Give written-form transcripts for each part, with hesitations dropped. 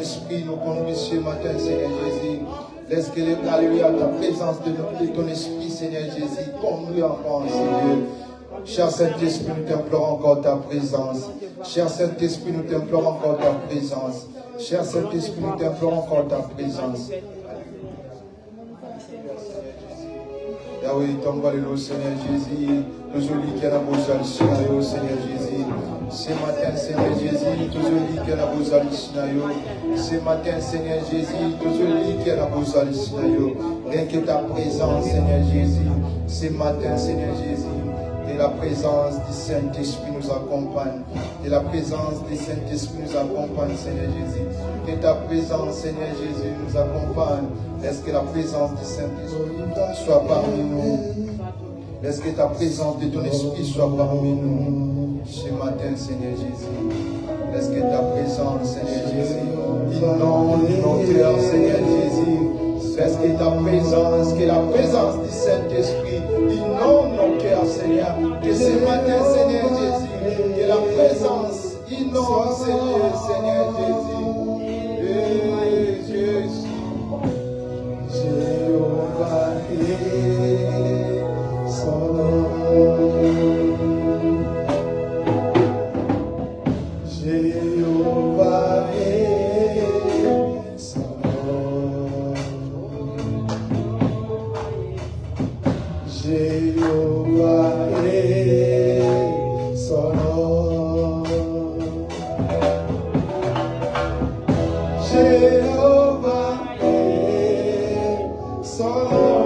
Saint-Esprit nous conduise ce matin, Seigneur Jésus. Laisse que, alléluia, ta présence de ton Esprit, Seigneur Jésus, conduise encore, Seigneur. Cher Saint-Esprit, nous t'implorons encore ta présence. Cher Saint-Esprit, nous t'implorons encore ta présence. Cher Saint-Esprit, nous t'implorons encore ta présence. Yahweh, tombe le Seigneur Jésus. Toujours lui qui a la besoin de Seigneur Jésus. Ce matin, Seigneur Jésus, toujours lui qui a la besoin de ce matin, Seigneur Jésus, toujours lui qui a la besoin de rien que ta présence, Seigneur Jésus. Ce matin, Seigneur Jésus. Et la présence du Saint-Esprit nous accompagne. Et la présence du Saint-Esprit nous accompagne, Seigneur Jésus. Que ta présence, Seigneur Jésus, nous accompagne. Laisse que la présence du Saint-Esprit soit parmi nous. Laisse que ta présence de ton Esprit soit parmi nous. Ce matin, Seigneur Jésus. Laisse que ta présence, Seigneur Jésus, inonde nos cœurs, Seigneur Jésus. Laisse que ta présence, que la présence du Saint-Esprit inonde nos cœurs, Seigneur. Que ce matin, Seigneur Jésus, que la présence inonde, Seigneur Jésus. Et Jésus, Jéhovah est son nom. Jéhovah est son nom. Jéhovah est son nom. Jéhovah est son nom.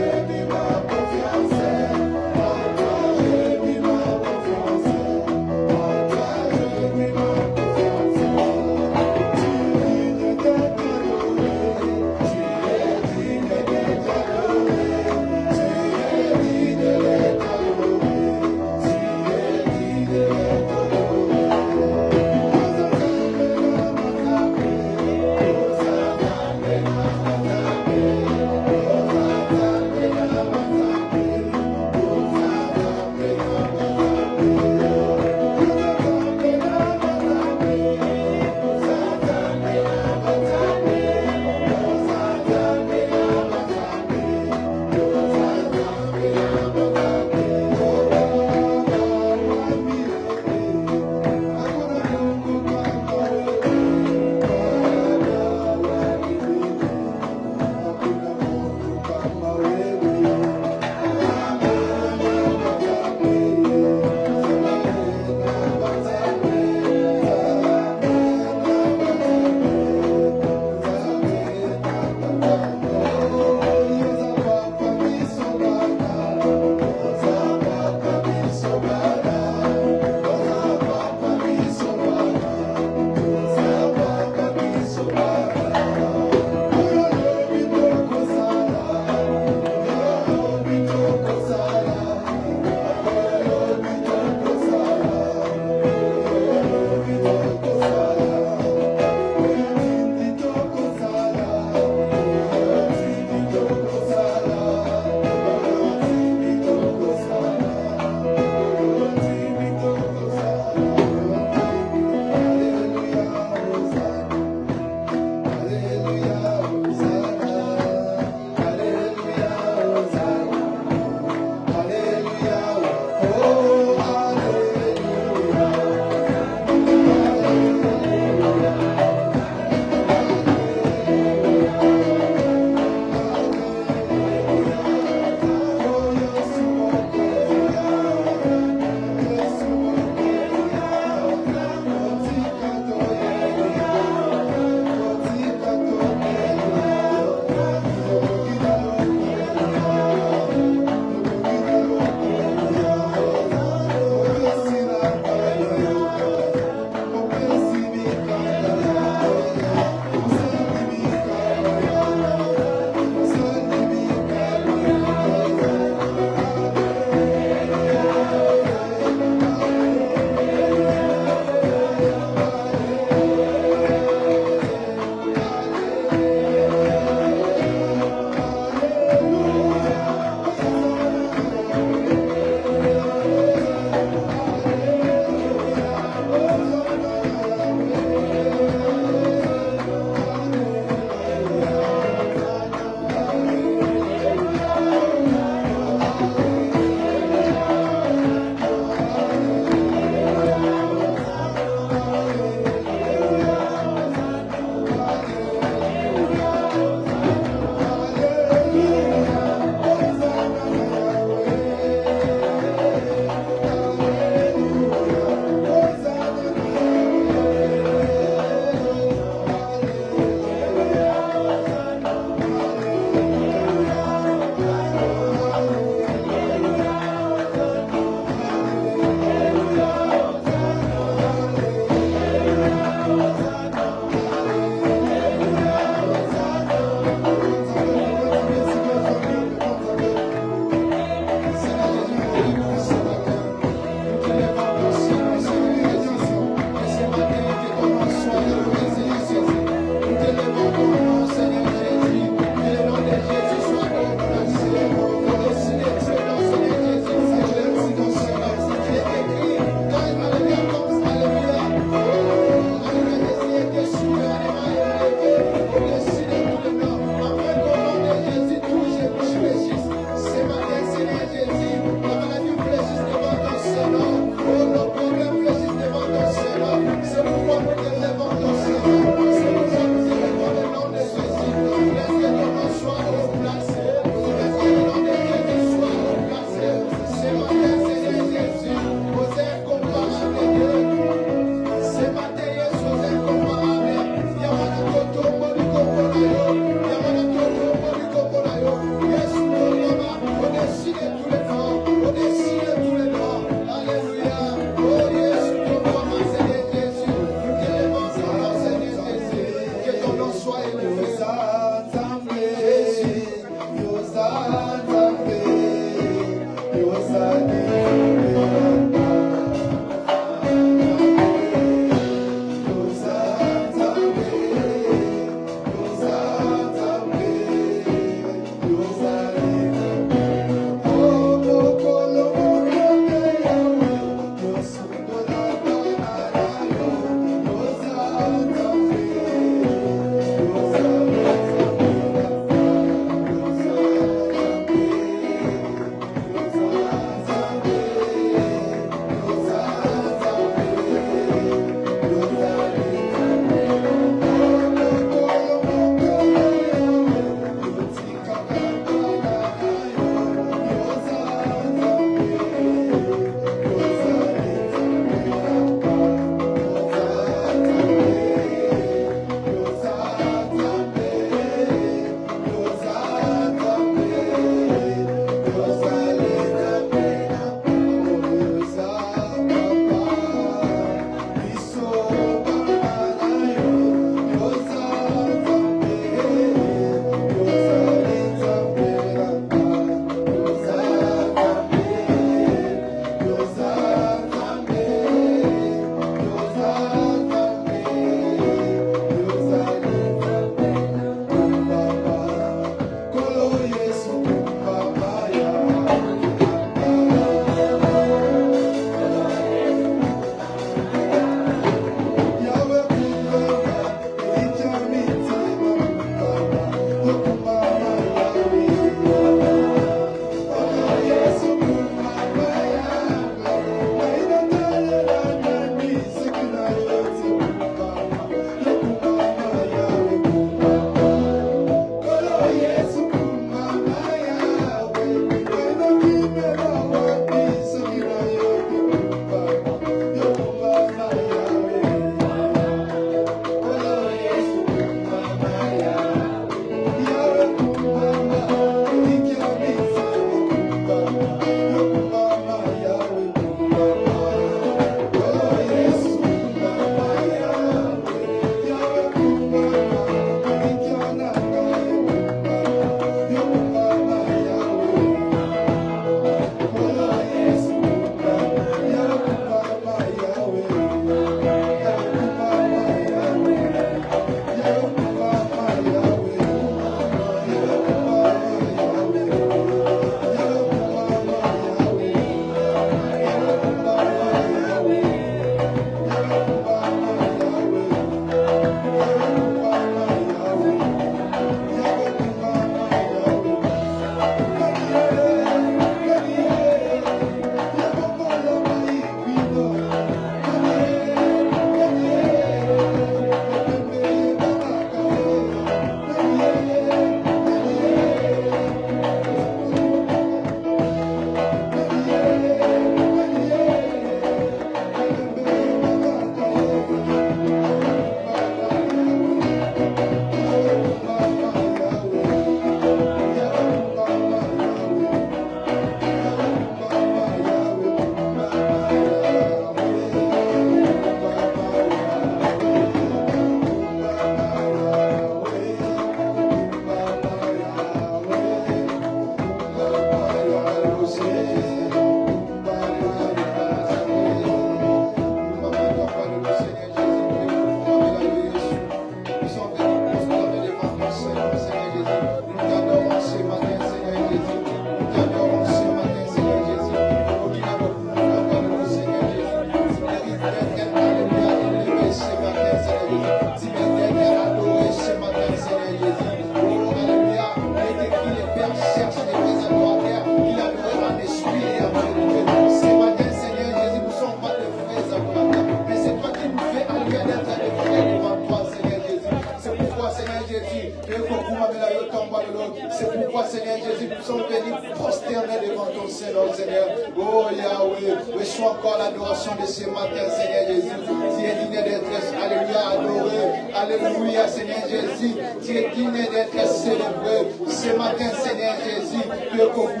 Seigneur Jésus, nous sommes venus prosterner devant ton Seigneur, Seigneur. Oh Yahweh, reçois encore l'adoration de ce matin, Seigneur Jésus. Tu es digne d'être, alléluia, adoré. Alléluia, Seigneur Jésus. Tu es digne d'être célébré. Ce matin, Seigneur Jésus, tu es comme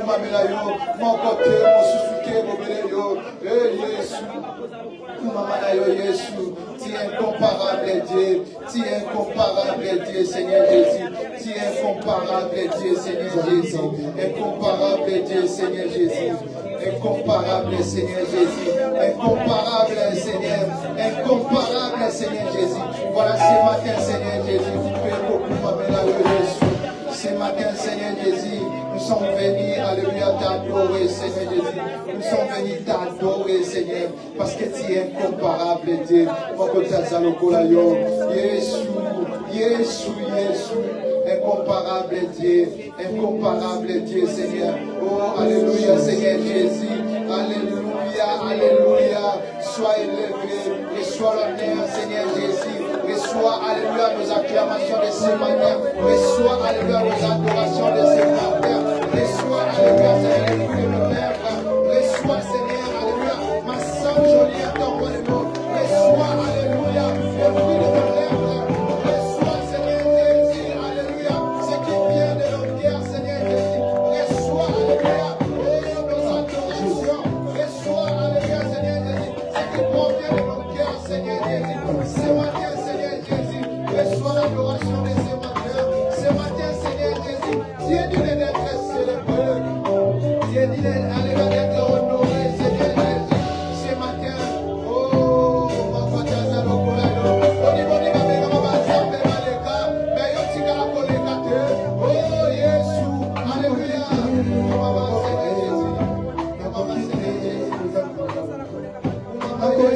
mon côté, mon sous-souké, mon bénéyo. Eh Jésus. Tu es incomparable Dieu, tu es incomparable Dieu, Seigneur Jésus, tu es incomparable Dieu, Seigneur Jésus, incomparable Dieu, Seigneur Jésus, incomparable Seigneur Jésus, incomparable Seigneur, incomparable Seigneur Jésus. Voilà ce matin, Seigneur Jésus, tu es beaucoup m'amener Jésus. Ce matin, Seigneur Jésus, nous sommes venus, alléluia, t'adorer, Seigneur Jésus. Nous sommes venus t'adorer, Seigneur, parce que tu es incomparable, Dieu. Jésus, incomparable Dieu, incomparable Dieu, Seigneur. Oh, alléluia, Seigneur Jésus. Alléluia, alléluia. Sois élevé et sois l'honneur, Seigneur Jésus. Reçois, alléluia, nos acclamations de ce matin. Reçois, alléluia, nos adorations de ce matin. Reçois, alléluia, Seigneur, les fruits de nos lèvres. Reçois, Seigneur, alléluia, ma sang jolie à ton nom. Reçois, alléluia, les fruits de nos lèvres. Reçois, Seigneur Jésus, alléluia, ce qui vient de nos cœurs, Seigneur Jésus. Reçois, alléluia, nos adorations. Reçois, alléluia, Seigneur Jésus, ce qui provient de nos cœurs, Seigneur Jésus. Ce matin, reçois l'adoration de ce matin. Ce matin, Seigneur Jésus, tu es digne d'être célébré. Tu es digne d'être honoré, Seigneur Jésus. Ce matin, oh, ma patata lokolayo. Oni ma bega ma zambe maleka. Mais yo tika la kolekate. Oh, Jésus, alléluia. Maman, Seigneur Jésus. Maman, Seigneur Jésus. Maman,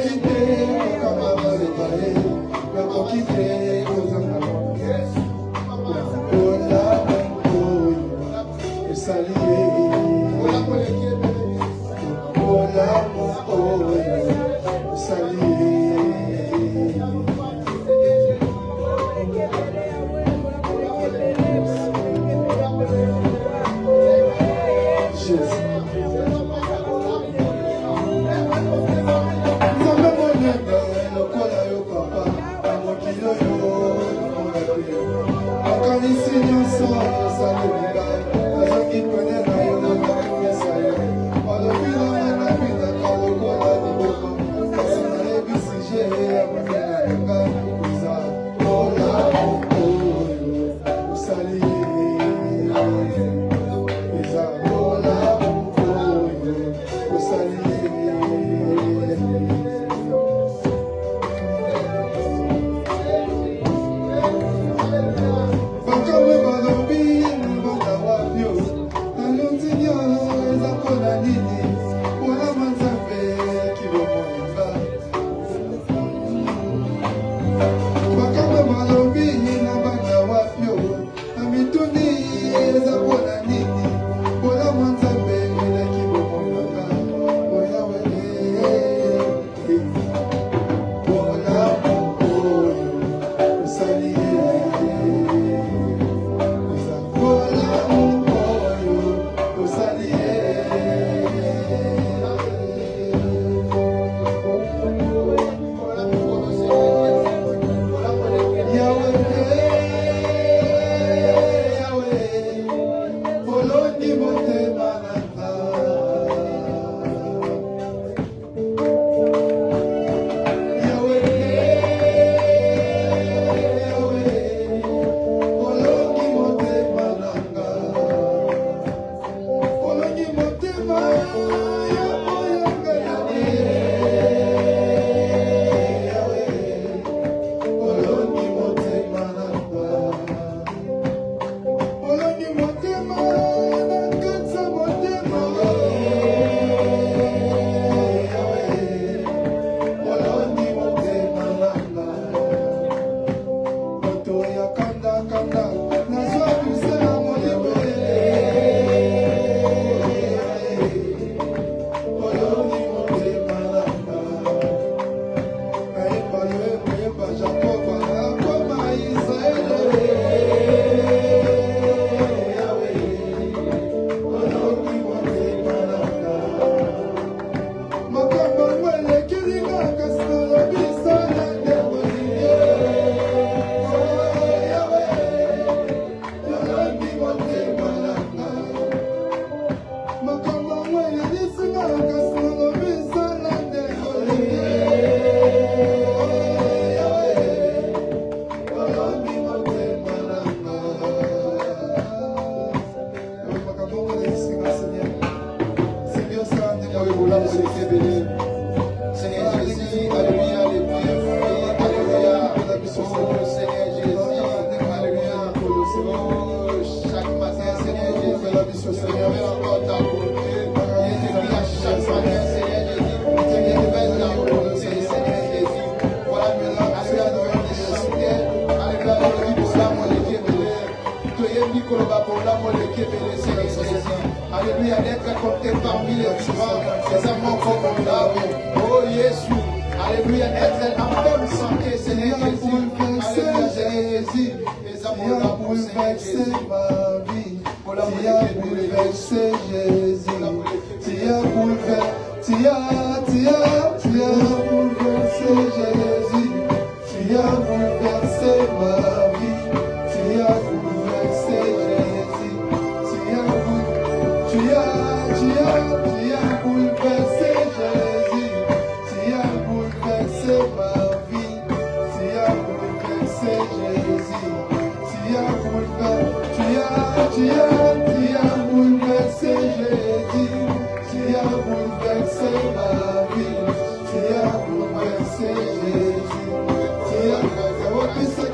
Seigneur Jésus, alléluia, alléluia, Seigneur Jésus, alléluia. Oh, chaque matin, Seigneur Jésus, Seigneur, encore ta volonté. Il est écrit à chaque matin, Seigneur Jésus, Seigneur, révèle ta volonté, Seigneur Jésus. Voilà, alléluia, alléluia, alléluia, d'être compté parmi les vivants, les amants comme là. Oh Jésus, alléluia, être en bonne santé, Seigneur Jésus. Alléluia, Seigneur Jésus. Les amants là pour Seigneur Jésus. Ma vie, tu as bouleversé Jésus. Tu as bouleversé, tu as bouleversé Jésus. Tu as bouleversé ma vie. Tu as bouleversé Jésus. Tu as bouleversé Jésus. Tu as bouleversé ma vie. Tu as bouleversé Jésus. Tu as bouleversé, tu as bouleversé Jésus. Tu as bouleversé ma vie. Tu as bouleversé Jésus. Tu as bouleversé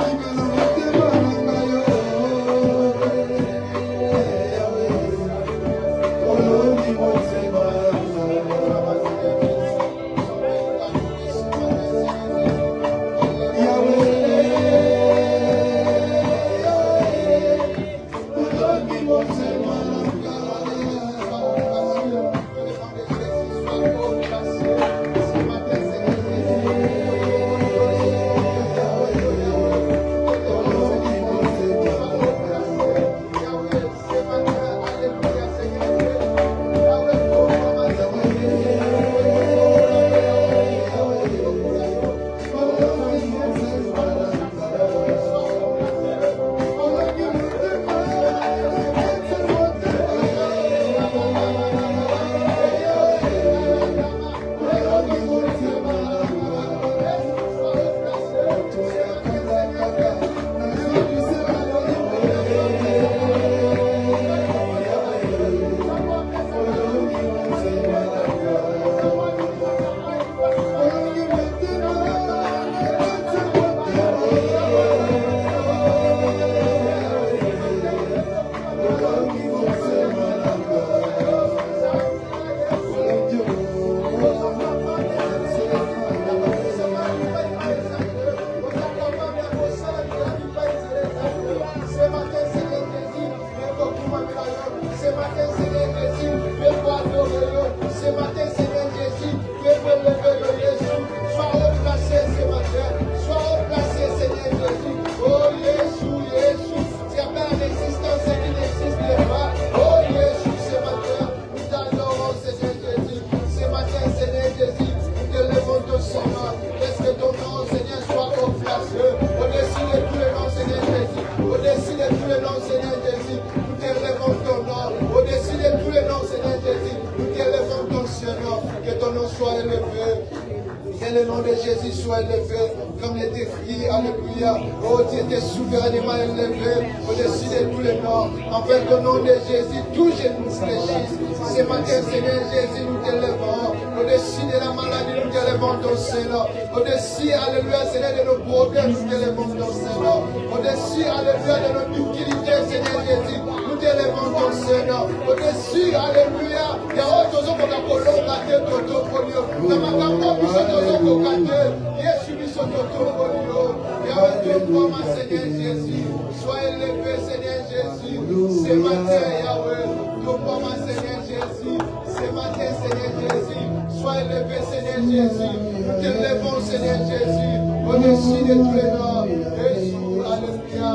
Au-dessus, alléluia, Seigneur, de nos problèmes, nous t'élèvons ton Seigneur. Au-dessus, alléluia, de nos difficultés, Seigneur Jésus, nous t'élèvons ton Seigneur. Au-dessus, alléluia, il y a autre chose qu'on a coloré, Toto Polio. Dans ma campagne, nous sommes Toto Kate, Jésus, nous sommes Toto Polio. Il y a autre chose, ma Seigneur Jésus. Sois élevé, Seigneur Jésus. Ce matin, Yahweh, nous ma Seigneur Jésus. Ce matin, Seigneur Jésus. Sois élevé, Seigneur Jésus. Nous t'élèvons, Seigneur Jésus. Au-dessus de tous les noms. Jésus, alléluia.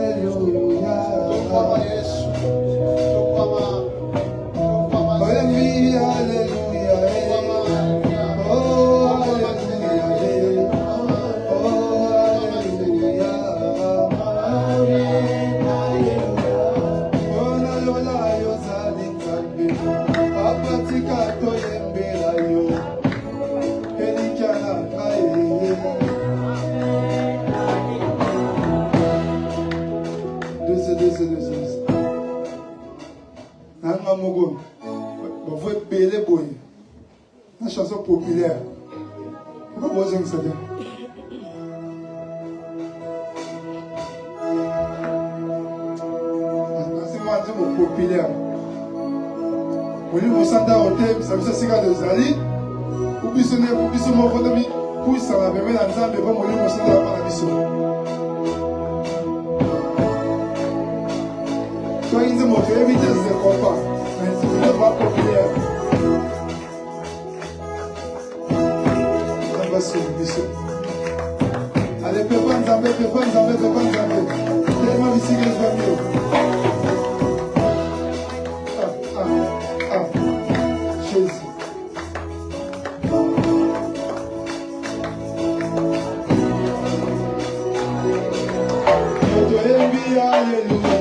Alléluia. Alléluia. boy. Une chanson populaire. Pourquoi vous avez ça? C'est populaire. Vous voulez vous sentir au thème, ça veut dire que vous allez. Vous puissiez me faire pour ça va permettre à nous de voir vous sentir par la mission. Toi, ils ont fait éviter ce combat. Mais si vous voulez voir populaire, on va se mission. Allez, prépare Nzambe. Tellement ici que je vais mieux. Jésus. Alléluia.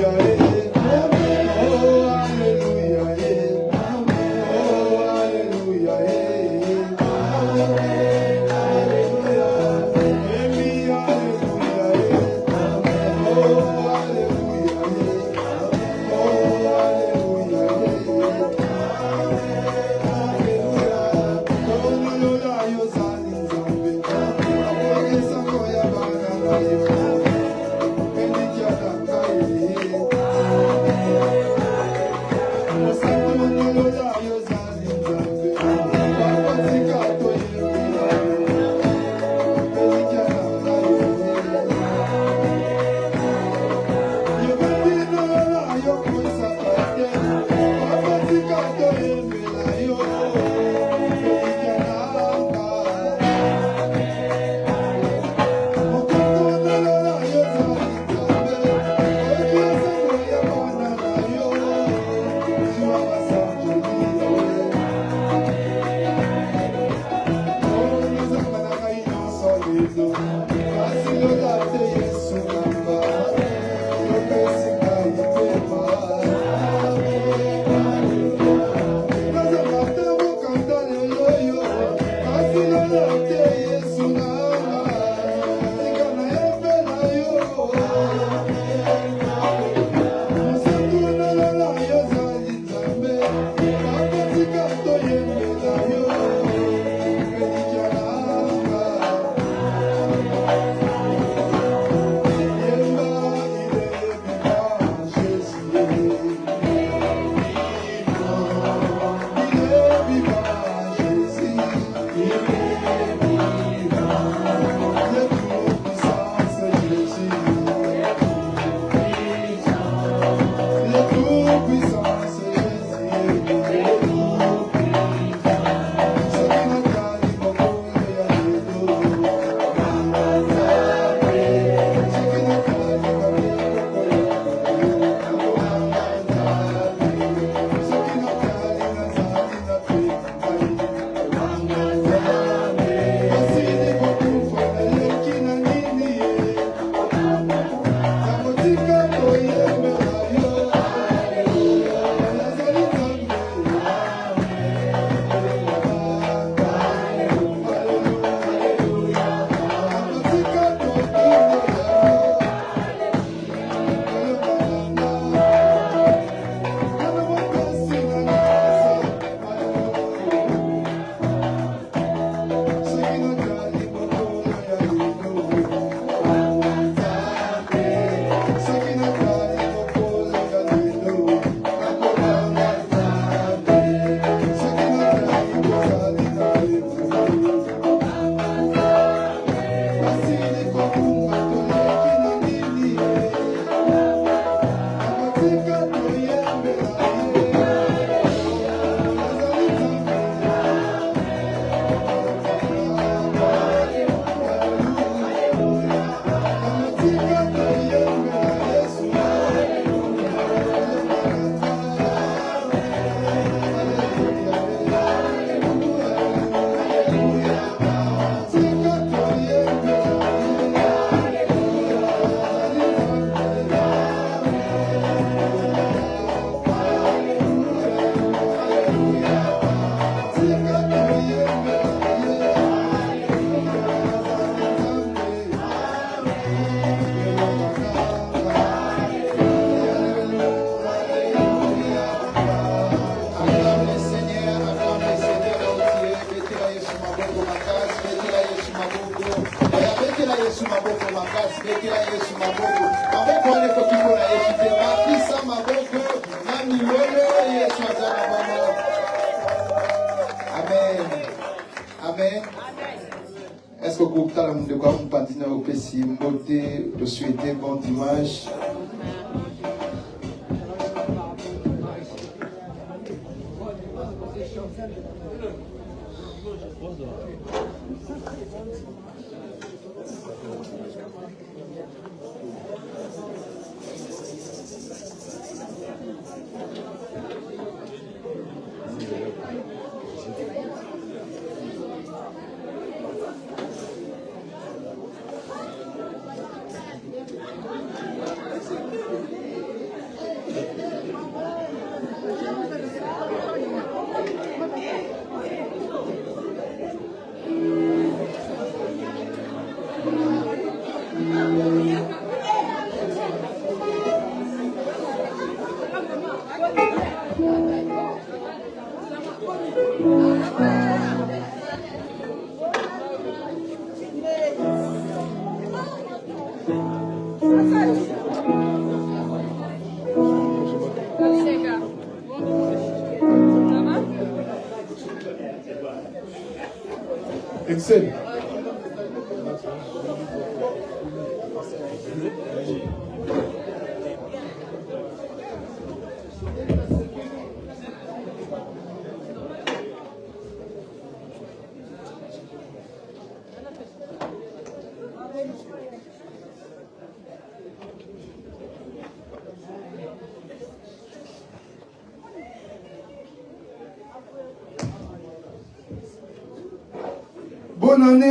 Rekea Yesu maboko. Maboko wale kwa kiko na Yesu. Temakisa maboko. Nami wewe Yesu azana mama. Amen. Amen. Est-ce que vous avez un de quoi vous partez au PC, beauté, de souhaiter bon dimanche? Excellent. Bonne année.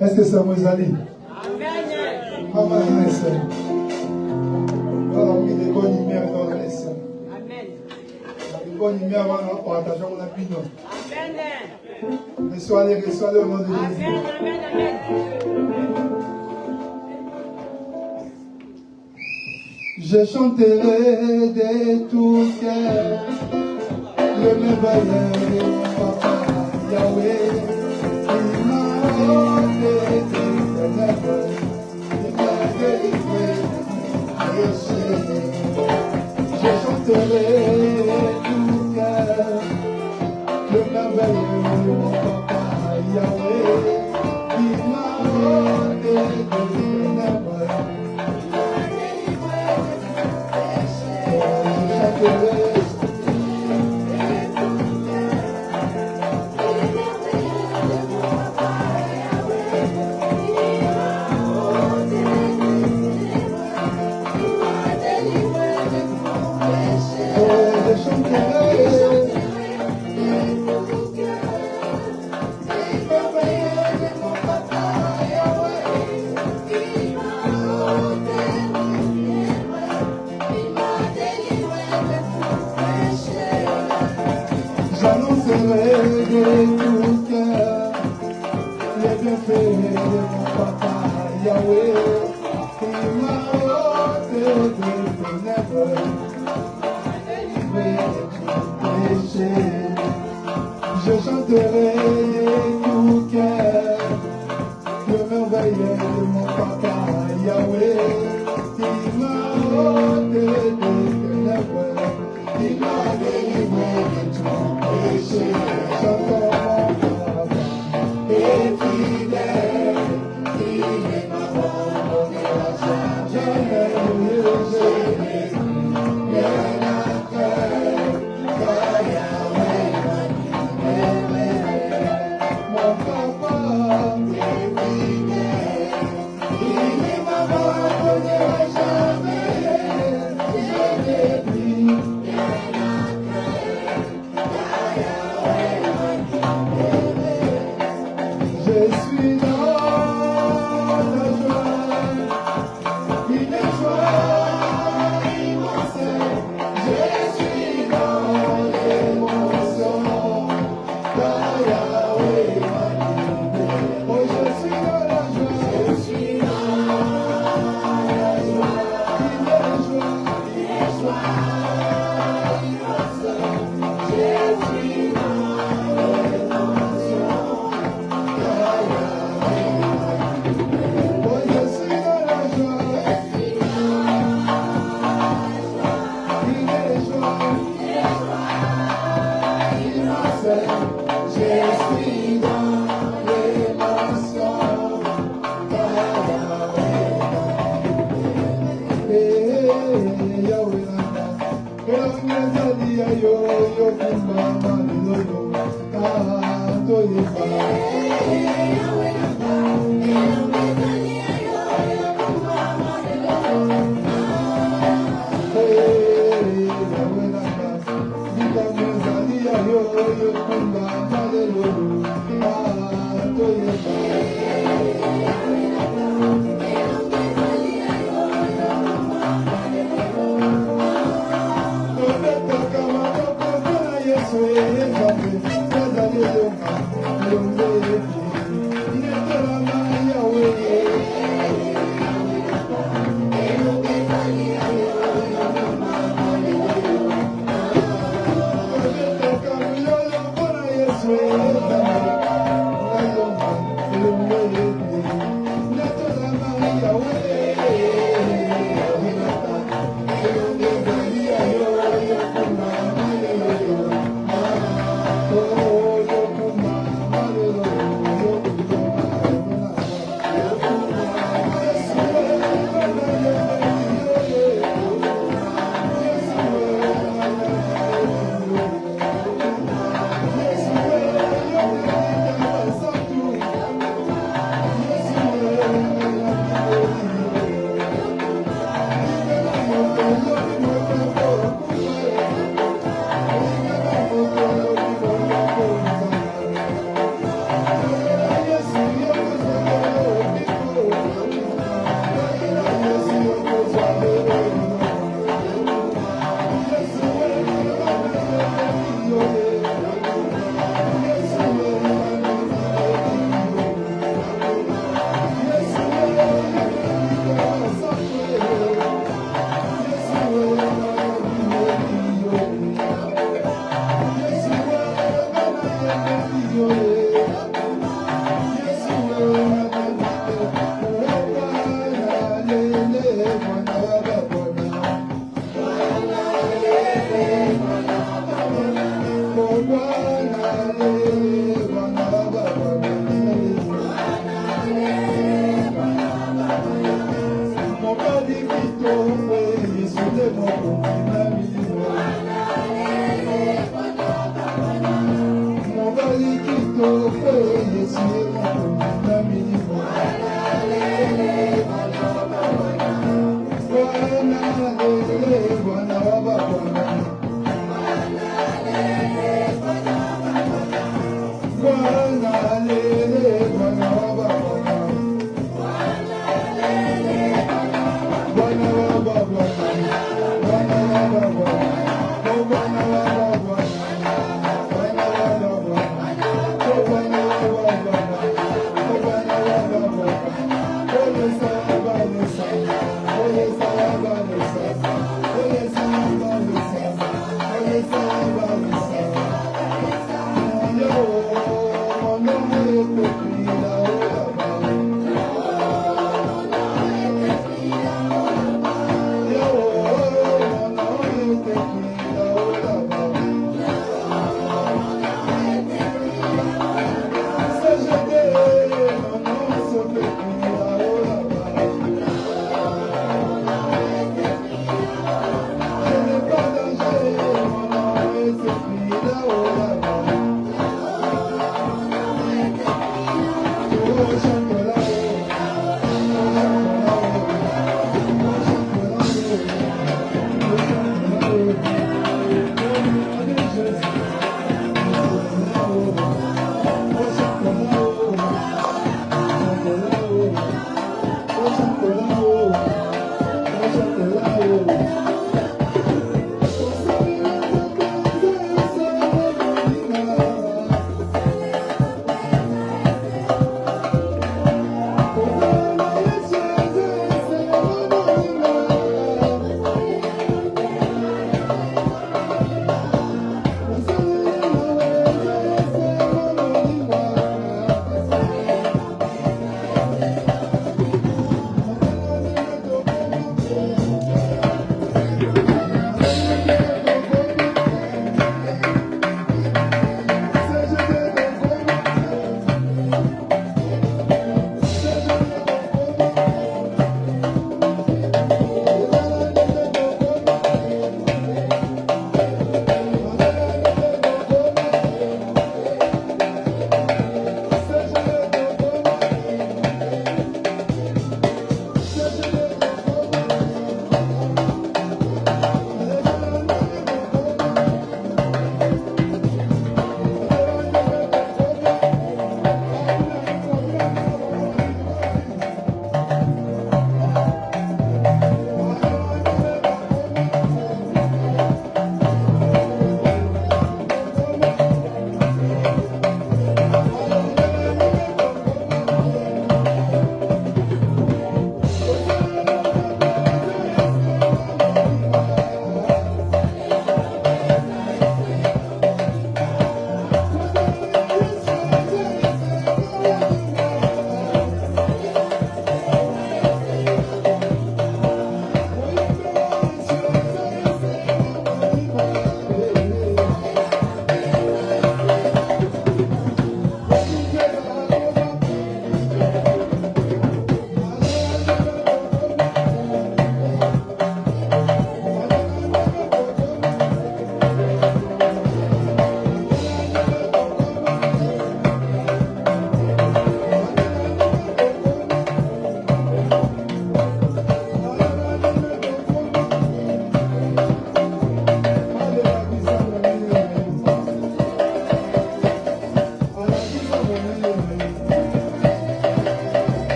Est-ce que ça vous allez? Amen. Maman, c'est alors, oui, les bonnes lumières dans la laisse. Amen. Les bonnes lumières avant de partager mon opinion. Amen. Reçois-les au nom de Jésus. Amen. Amen. Je chanterai de tout cœur le merveilleux Papa Yahweh. Je chanterai tout cœur le merveilleux Papa Yahweh qui m'a ôté des ténèbres. Je chanterai. Je chanterai tout cœur le merveilleux de mon Papa Yahweh qui m'a ôté des ténèbres, qui m'a délivré de tout péché. Chantons mon Papa et fidèle. je suis dans l'émotion. Bwana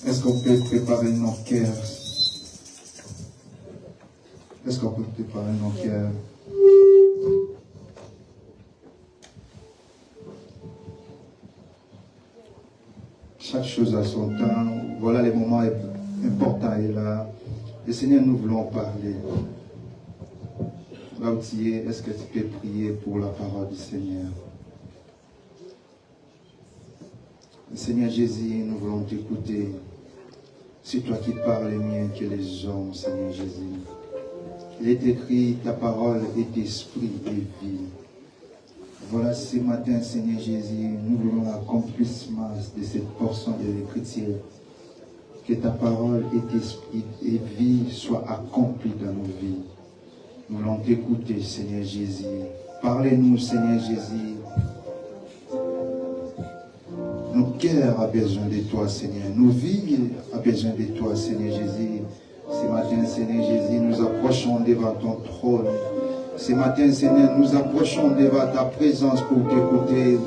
Est-ce qu'on peut préparer nos cœurs? Est-ce qu'on peut préparer nos cœurs? Chaque chose a son temps. Voilà les moments importants. Et là, le Seigneur, nous voulons parler. Là où tu es, est-ce que tu peux prier pour la parole du Seigneur? Seigneur Jésus, nous voulons t'écouter. C'est toi qui parles mieux que les hommes, Seigneur Jésus. Il est écrit, ta parole est esprit et vie. Voilà ce matin, Seigneur Jésus, nous voulons l'accomplissement de cette portion de l'Écriture. Que ta parole et esprit et vie soient accomplis dans nos vies. Nous voulons t'écouter, Seigneur Jésus. Parlez-nous, Seigneur Jésus. Nos cœurs ont besoin de toi, Seigneur. Nos vies ont besoin de toi, Seigneur Jésus. Ce matin, Seigneur Jésus, nous approchons devant ton trône. Ce matin, Seigneur, nous approchons devant ta présence pour t'écouter.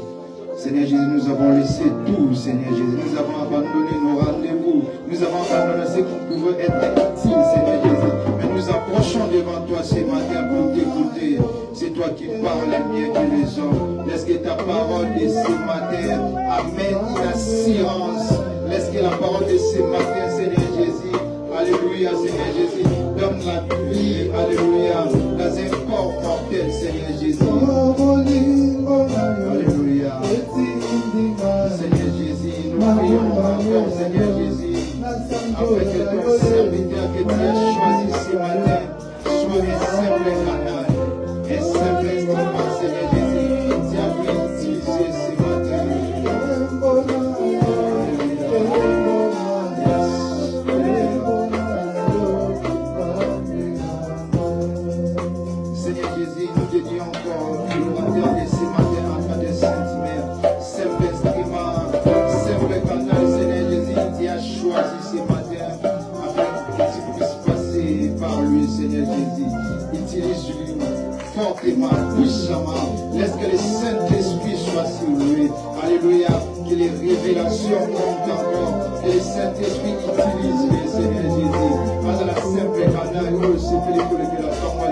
Seigneur Jésus, nous avons laissé tout, Seigneur Jésus. Nous avons abandonné nos rendez-vous. Nous avons abandonné ce qu'on pouvait être utile, Seigneur Jésus. Mais nous approchons devant toi ce matin pour t'écouter. C'est toi qui parles mieux que les hommes. Laisse que ta parole de ce matin amène une assurance. Laisse que la parole de ce matin, Seigneur Jésus, alléluia, Seigneur Jésus, donne la vie, alléluia, dans un corps mortel, Seigneur Jésus. Alléluia. Seigneur Jésus, nous prions encore, Seigneur Jésus, afin que ton serviteur que tu as choisi ce matin soit un simple canal, un simple instrument, Seigneur Jésus, que tu as pu utiliser ce matin. Seigneur Jésus, nous te disons encore, nous regardons ce matin en train de sentir, simple instrument, simple canal, Seigneur Jésus, tu as choisi ce matin afin que tu puisses passer Laisse que le Saint-Esprit soit sur lui. Alléluia. Que les révélations montent encore. Que le Saint-Esprit utilise les Seigneur Jésus. Pas à la simple canal, c'est fait les collègues de la tombe.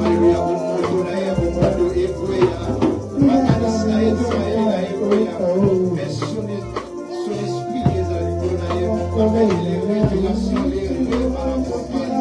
Alléluia. Au monde, au monde, Ébouéa. Mais son esprit les a livrés. Avec les révélations, les rêves à la campagne.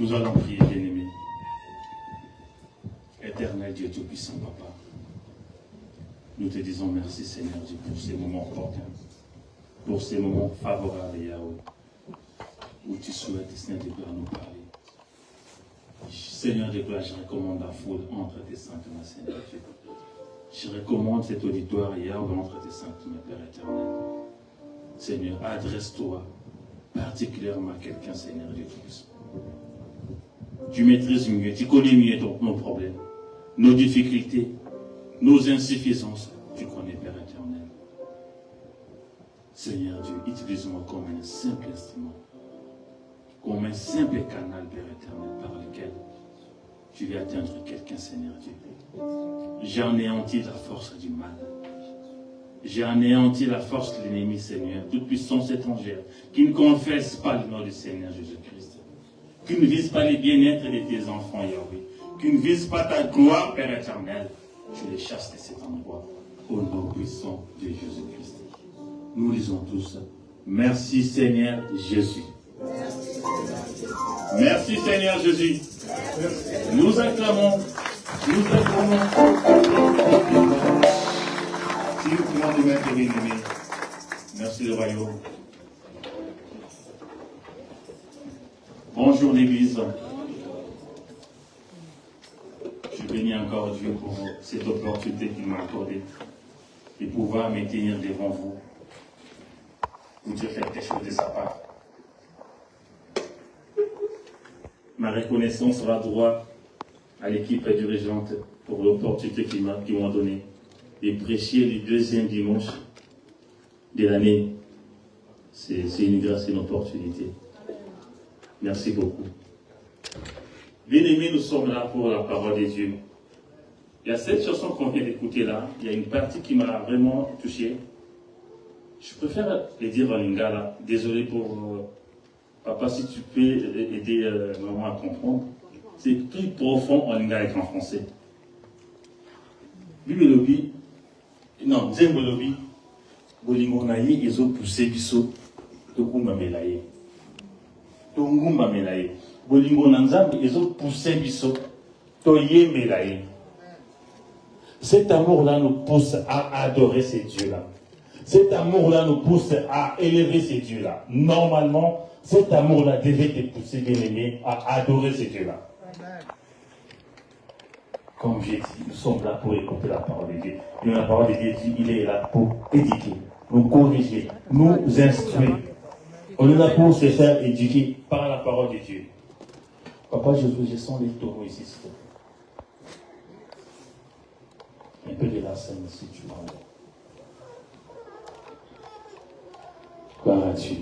Nous allons prier, bien-aimés. Éternel Dieu Tout-Puissant, Papa, nous te disons merci, Seigneur Dieu, pour ces moments opportuns, pour ces moments favorables, Yahweh, où tu souhaites, Seigneur de gloire, nous parler. Seigneur de gloire, je recommande la foule entre tes saintes mains, Seigneur Dieu. Je recommande cet auditoire, Yahweh, entre tes saintes mains, Père éternel. Seigneur, adresse-toi particulièrement à quelqu'un, Seigneur Dieu Tout-Puissant. Tu maîtrises mieux, tu connais mieux nos problèmes, nos difficultés, nos insuffisances. Tu connais, Père éternel. Seigneur Dieu, utilise-moi comme un simple instrument, comme un simple canal, Père éternel, par lequel tu vas atteindre quelqu'un, Seigneur Dieu. J'ai anéanti la force du mal. J'ai anéanti la force de l'ennemi, Seigneur, toute puissance étrangère, qui ne confesse pas le nom du Seigneur Jésus-Christ, qui ne vise pas les bien-être de tes enfants, Yahweh, qui ne vise pas ta gloire, Père éternel. Je les chasse de cet endroit, au nom puissant de Jésus-Christ. Nous lisons tous. Merci, Seigneur Jésus. Merci, Seigneur Jésus. Nous acclamons. Nous acclamons. Si nous pouvons nous mettre, bien-aimés, merci le royaume. Bonjour l'Église. Je bénis encore Dieu pour cette opportunité qu'il m'a accordée de pouvoir me tenir devant vous pour dire quelque chose de sa part. Ma reconnaissance va droit à l'équipe dirigeante pour l'opportunité qu'ils m'ont donnée de prêcher le deuxième dimanche de l'année. C'est une grâce et une opportunité. Merci beaucoup. Bien-aimés, nous sommes là pour la parole de Dieu. Il y a cette chanson qu'on vient d'écouter là, il y a une partie qui m'a vraiment touché. Je préfère le dire en lingala. Désolé pour papa, si tu peux aider maman à comprendre. C'est plus profond en lingala qu'en français. Bibelobi, non, Zembolobi, Bolingonaye, ils ont poussé biso, Tokumba Melaye. Tongumba Melaye. Bolingonanzambi, ils ont poussé biso, Toye Melaye. Cet amour-là nous pousse à adorer ces dieux-là. Cet amour-là nous pousse à élever ces dieux-là. Normalement, cet amour-là devait te pousser, bien-aimé, à adorer ces dieux-là. Comme j'ai dit, nous sommes là pour écouter la parole de Dieu. Et la parole de Dieu dit, il est là pour éduquer, nous corriger, nous instruire. On est là pour se faire éduquer par la parole de Dieu. Papa, je sens les taureaux ici, s'il te plaît. Un peu de la scène si tu parles. Gloire à Dieu.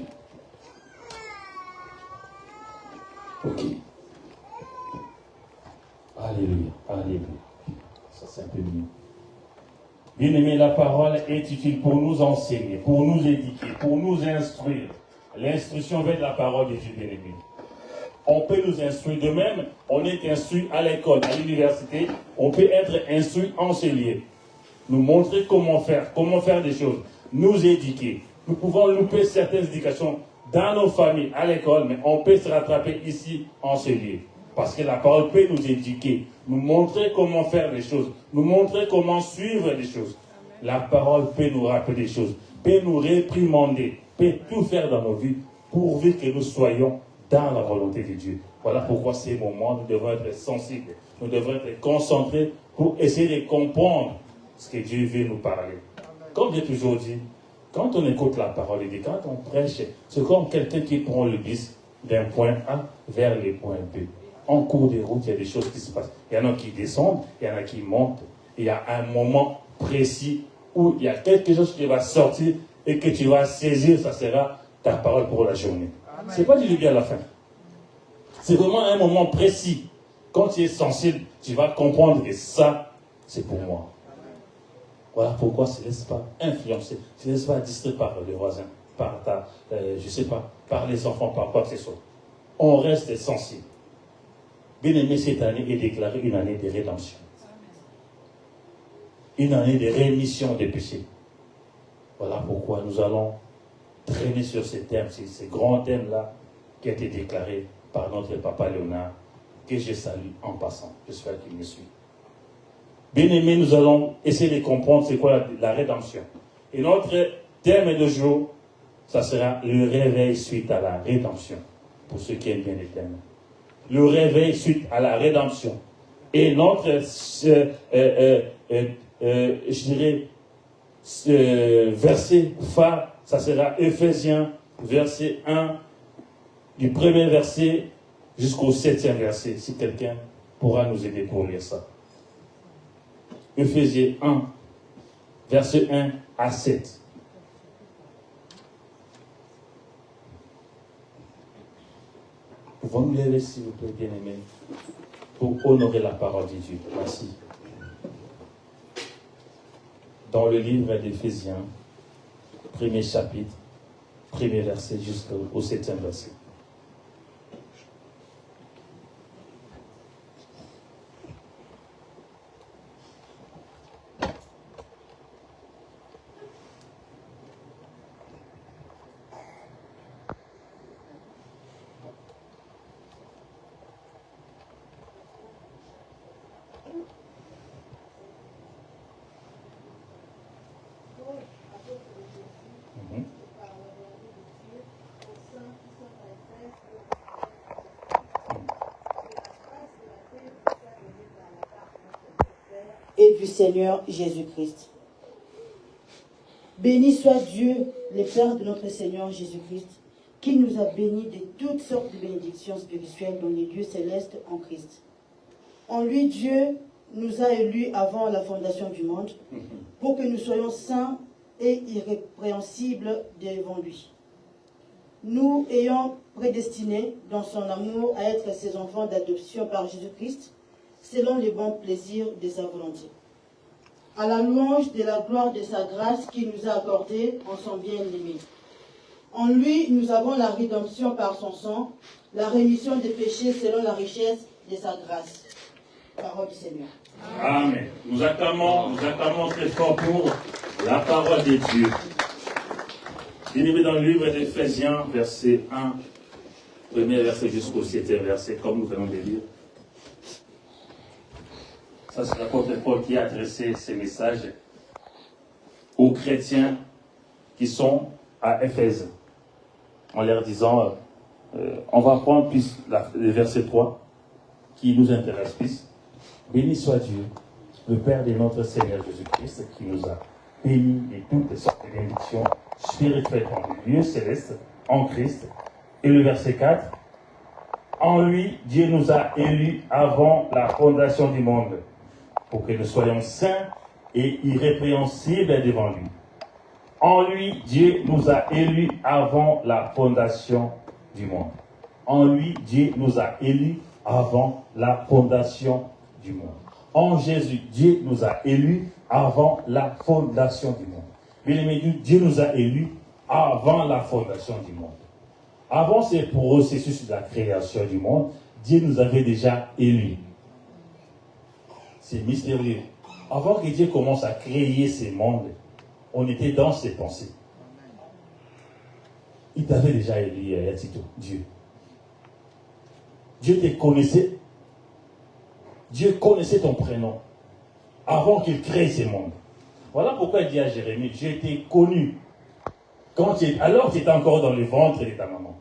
Ok. Alléluia. Alléluia. Ça c'est un peu mieux. Bien-aimé, la parole est utile pour nous enseigner, pour nous éduquer, pour nous instruire. L'instruction vient de la parole de Dieu, bien-aimé. On peut nous instruire de même, on est instruit à l'école, à l'université, on peut être instruit, enseigné, nous montrer comment faire des choses, nous éduquer. Nous pouvons louper certaines éducations dans nos familles, à l'école, mais on peut se rattraper ici, enseigner. Parce que la parole peut nous éduquer, nous montrer comment faire les choses, nous montrer comment suivre les choses. La parole peut nous rappeler des choses, peut nous réprimander, peut tout faire dans nos vies, pourvu que nous soyons dans la volonté de Dieu. Voilà pourquoi ces moments, nous devons être sensibles, nous devons être concentrés pour essayer de comprendre ce que Dieu veut nous parler. Comme j'ai toujours dit, quand on écoute la parole de Dieu, quand on prêche, c'est comme quelqu'un qui prend le bus d'un point A vers le point B. En cours de route, il y a des choses qui se passent. Il y en a qui descendent, il y en a qui montent. Il y a un moment précis où il y a quelque chose qui va sortir et que tu vas saisir, ça sera ta parole pour la journée. Ce n'est pas du début à la fin. C'est vraiment un moment précis. Quand tu es sensible, tu vas comprendre que ça, c'est pour moi. Voilà pourquoi ne se laisse pas influencer, ne se laisse pas distraire par le voisin, par par les enfants, par quoi que ce soit. On reste sensible. Bien-aimé, cette année est déclarée une année de rédemption. Une année de rémission des péchés. Voilà pourquoi nous allons traîner sur ces thèmes, ces grands thèmes-là qui ont été déclarés par notre papa Léonard, que je salue en passant. J'espère qu'il me suit. Bien-aimés, nous allons essayer de comprendre c'est quoi la rédemption. Et notre thème de jour, ça sera le réveil suite à la rédemption. Pour ceux qui aiment bien les thèmes. Le réveil suite à la rédemption. Et notre, je dirais, verset phare, ça sera Éphésiens, verset 1, du premier verset jusqu'au 7e verset, si quelqu'un pourra nous aider pour lire ça. Éphésiens 1, verset 1 à 7. Pouvons nous lever, s'il vous plaît, bien-aimés, pour honorer la parole de Dieu. Merci. Dans le livre d'Éphésiens, premier chapitre, premier verset jusqu'au 7e verset. Et du Seigneur Jésus-Christ. Béni soit Dieu, le Père de notre Seigneur Jésus-Christ, qui nous a bénis de toutes sortes de bénédictions spirituelles dans les lieux célestes en Christ. En lui, Dieu nous a élus avant la fondation du monde, pour que nous soyons saints et irrépréhensibles devant lui. Nous ayant prédestinés dans son amour à être ses enfants d'adoption par Jésus-Christ, selon les bons plaisirs de sa volonté. À la louange de la gloire de sa grâce qui nous a accordée en son bien-aimé. En lui, nous avons la rédemption par son sang, la rémission des péchés selon la richesse de sa grâce. Parole du Seigneur. Amen. Nous acclamons très fort pour la parole de Dieu. Bien-aimé, dans le livre d'Éphésiens, verset 1, premier verset jusqu'au 7e verset, comme nous venons de lire. Ça, c'est l'apôtre Paul qui a adressé ces messages aux chrétiens qui sont à Éphèse, en leur disant, on va prendre plus le verset 3, qui nous intéresse plus. Béni soit Dieu, le Père de notre Seigneur Jésus-Christ, qui nous a bénis de toutes sortes de bénédictions spirituelles dans les lieux célestes, en Christ. Et le verset 4, en lui, Dieu nous a élus avant la fondation du monde, pour que nous soyons saints et irrépréhensibles devant lui. En lui, Dieu nous a élus avant la fondation du monde. En lui, Dieu nous a élus avant la fondation du monde. En Jésus, Dieu nous a élus avant la fondation du monde. Bien-aimés, Dieu nous a élus avant la fondation du monde. Avant ce processus de la création du monde, Dieu nous avait déjà élus. C'est mystérieux. Avant que Dieu commence à créer ces mondes, on était dans ses pensées. Il t'avait déjà élu, Tito, Dieu. Dieu te connaissait. Dieu connaissait ton prénom avant qu'il crée ces mondes. Voilà pourquoi il dit à Jérémie, j'ai été connu alors que tu étais encore dans le ventre de ta maman.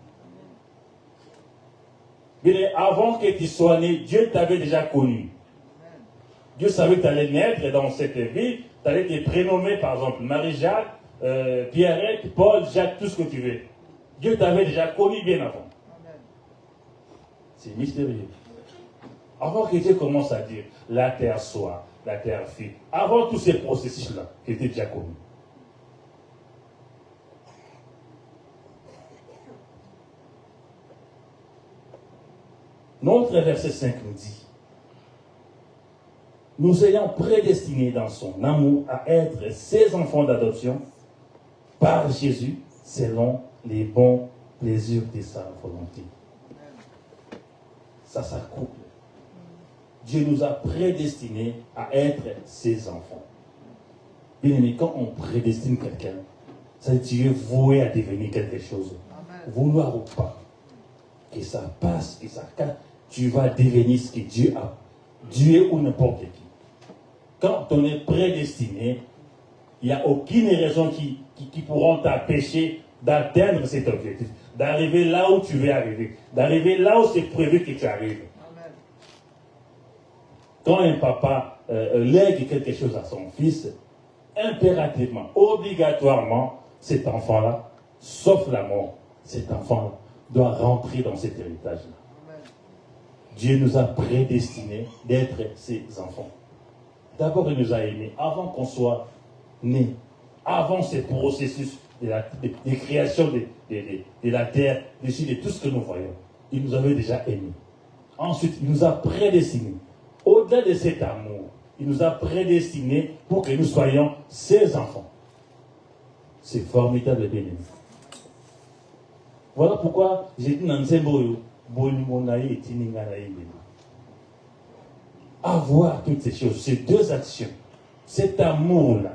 Mais avant que tu sois né, Dieu t'avait déjà connu. Dieu savait que tu allais naître dans cette vie, tu allais te prénommer par exemple Marie-Jacques, Pierrette, Paul, Jacques, tout ce que tu veux. Dieu t'avait déjà connu bien avant. C'est mystérieux. Avant que Dieu commence à dire la terre soit, la terre fut, avant tous ces processus-là, qui étaient déjà connus. Notre verset 5 nous dit, nous ayant prédestinés dans son amour à être ses enfants d'adoption par Jésus selon les bons plaisirs de sa volonté. Ça s'accouple. Dieu nous a prédestinés à être ses enfants. Bien aimé, quand on prédestine quelqu'un, c'est Dieu voué à devenir quelque chose. Vouloir ou pas. que ça passe, que ça casse, tu vas devenir ce que Dieu a. Dieu ou n'importe qui. Quand on est prédestiné, il n'y a aucune raison qui pourront t'empêcher d'atteindre cet objectif, d'arriver là où tu veux arriver, d'arriver là où c'est prévu que tu arrives. Quand un papa lègue quelque chose à son fils, impérativement, obligatoirement, cet enfant-là, sauf la mort, cet enfant-là doit rentrer dans cet héritage-là. Dieu nous a prédestinés d'être ses enfants. D'abord, il nous a aimés avant qu'on soit nés, avant ce processus de création de la terre, de tout ce que nous voyons. Il nous avait déjà aimés. Ensuite, il nous a prédestinés. Au-delà de cet amour, il nous a prédestinés pour que nous soyons ses enfants. C'est formidable, bien aimé. Voilà pourquoi j'ai dit dans Nzemboyo, avoir toutes ces choses, ces deux actions, cet amour-là,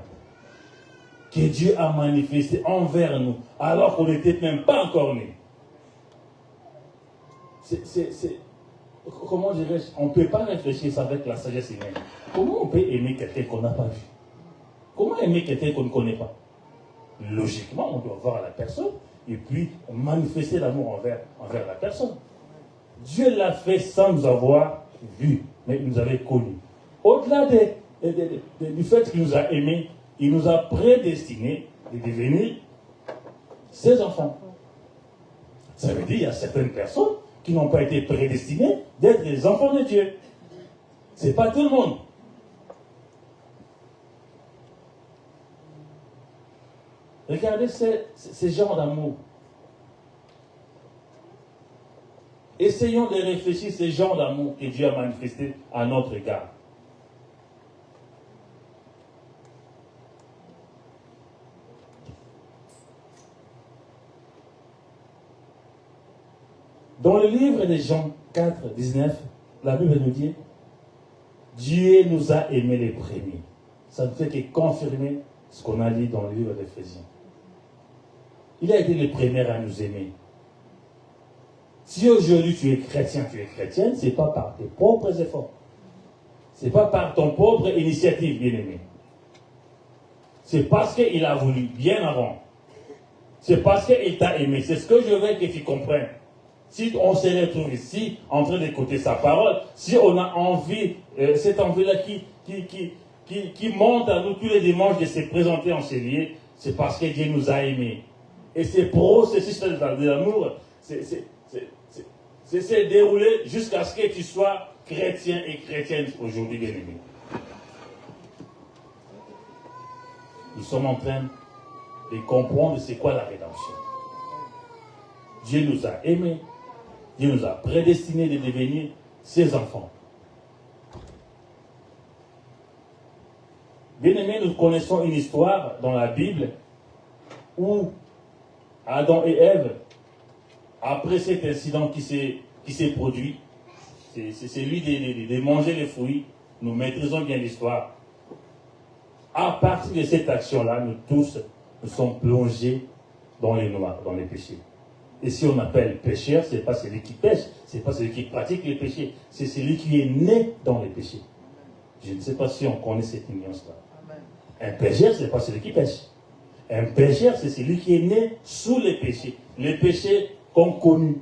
que Dieu a manifesté envers nous, alors qu'on n'était même pas encore nés. Comment dirais-je, on ne peut pas réfléchir ça avec la sagesse humaine. Comment on peut aimer quelqu'un qu'on n'a pas vu? Comment aimer quelqu'un qu'on ne connaît pas? Logiquement, on doit voir la personne et puis manifester l'amour envers la personne. Dieu l'a fait sans nous avoir vus, mais il nous avait connus. Au-delà du fait qu'il nous a aimés, il nous a prédestinés de devenir ses enfants. Ça veut dire qu'il y a certaines personnes qui n'ont pas été prédestinées d'être les enfants de Dieu. Ce n'est pas tout le monde. Regardez ces genres d'amour. Essayons de réfléchir ces genres d'amour que Dieu a manifesté à notre égard. Dans le livre de Jean 4, 19, la Bible nous dit Dieu nous a aimés les premiers. Ça ne fait que confirmer ce qu'on a lu dans le livre d'Éphésiens. Il a été le premier à nous aimer. Si aujourd'hui tu es chrétien, tu es chrétienne, ce n'est pas par tes propres efforts. Ce n'est pas par ton propre initiative, bien-aimé. C'est parce qu'il a voulu bien avant. C'est parce qu'il t'a aimé. C'est ce que je veux que tu comprennes. Si on se retrouve ici, en train d'écouter sa parole, si on a envie, cette envie-là qui monte à nous tous les dimanches de se présenter en ces lieux, c'est parce que Dieu nous a aimés. Et ce processus de l'amour, c'est déroulé jusqu'à ce que tu sois chrétien et chrétienne aujourd'hui, bien aimé. Nous sommes en train de comprendre c'est quoi la rédemption. Dieu nous a aimés. Dieu nous a prédestinés de devenir ses enfants. Bien-aimés, nous connaissons une histoire dans la Bible où Adam et Ève, après cet incident qui s'est produit, c'est celui de manger les fruits, nous maîtrisons bien l'histoire. À partir de cette action-là, nous tous, nous sommes plongés dans les noirs, dans les péchés. Et si on appelle pécheur, ce n'est pas celui qui pêche, ce n'est pas celui qui pratique les péchés, c'est celui qui est né dans les péchés. Je ne sais pas si on connaît cette nuance-là. Un pécheur, ce n'est pas celui qui pêche. Un pécheur, c'est celui qui est né sous les péchés qu'ont connus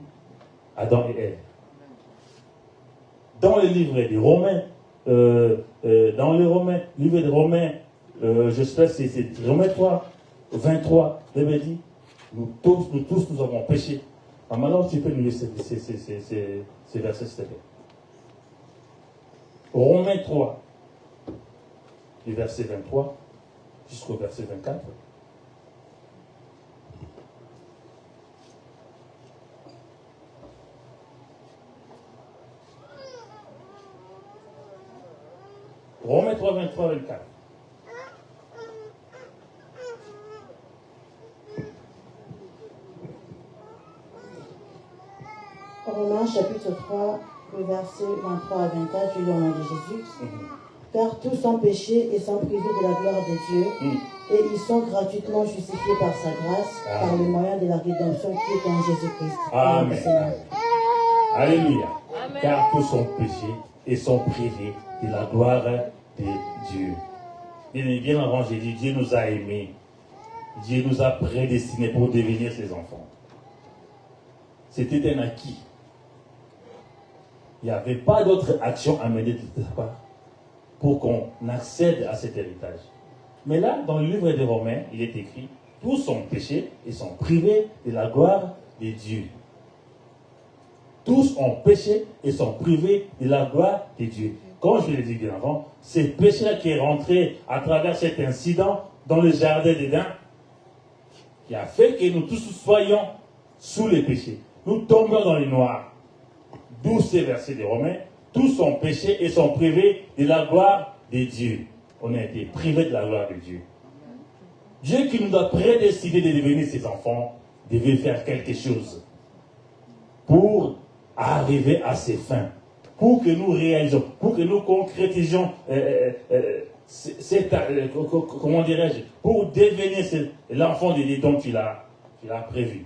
Adam et Ève. Dans le livre des Romains, livre de Romains, j'espère que c'est Romains 3, 23, Bible dit, nous tous, nous avons péché. Alors, tu peux nous lire ces versets, s'il te plaît. Romains 3, du verset 23 jusqu'au verset 24. Romains 3, 23, 24. Romains chapitre 3, le verset 23 à 24, je lis au nom de Jésus. Car tous sont péchés et sont privés de la gloire de Dieu, et ils sont gratuitement justifiés par sa grâce, par le moyen de la rédemption qui est en Jésus-Christ. Amen. Alléluia. Car tous sont péchés et sont privés de la gloire de Dieu. Bien avant, j'ai dit, Dieu nous a aimés. Dieu nous a prédestinés pour devenir ses enfants. C'était un acquis. Il n'y avait pas d'autre action à mener de ta part pour qu'on accède à cet héritage. Mais là, dans le livre des Romains, il est écrit, tous sont péchés et sont privés de la gloire de Dieu. Tous ont péché et sont privés de la gloire de Dieu. Comme je l'ai dit bien avant, c'est le péché qui est rentré à travers cet incident dans le jardin d'Éden qui a fait que nous tous soyons sous les péchés. Nous tombions dans les noirs. D'où ces versets des Romains. Tous ont péché et sont privés de la gloire de Dieu. On a été privés de la gloire de Dieu. Dieu qui nous a prédestinés de devenir ses enfants devait faire quelque chose pour arriver à ses fins, pour que nous réalisions, pour que nous concrétisions comment dirais-je, pour devenir l'enfant de Dieu dont il a prévu.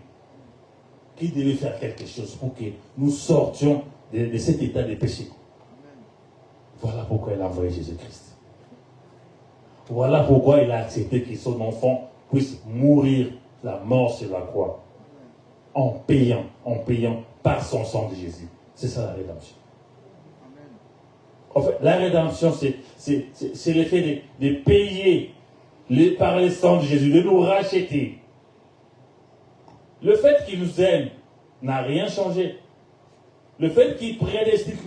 Qui devait faire quelque chose pour que nous sortions de cet état de péché. Voilà pourquoi il a envoyé Jésus-Christ. Voilà pourquoi il a accepté que son enfant puisse mourir la mort sur la croix. En payant par son sang de Jésus. C'est ça la rédemption. En fait, la rédemption, c'est l'effet de payer par le sang de Jésus, de nous racheter. Le fait qu'il nous aime n'a rien changé. Le fait qu'il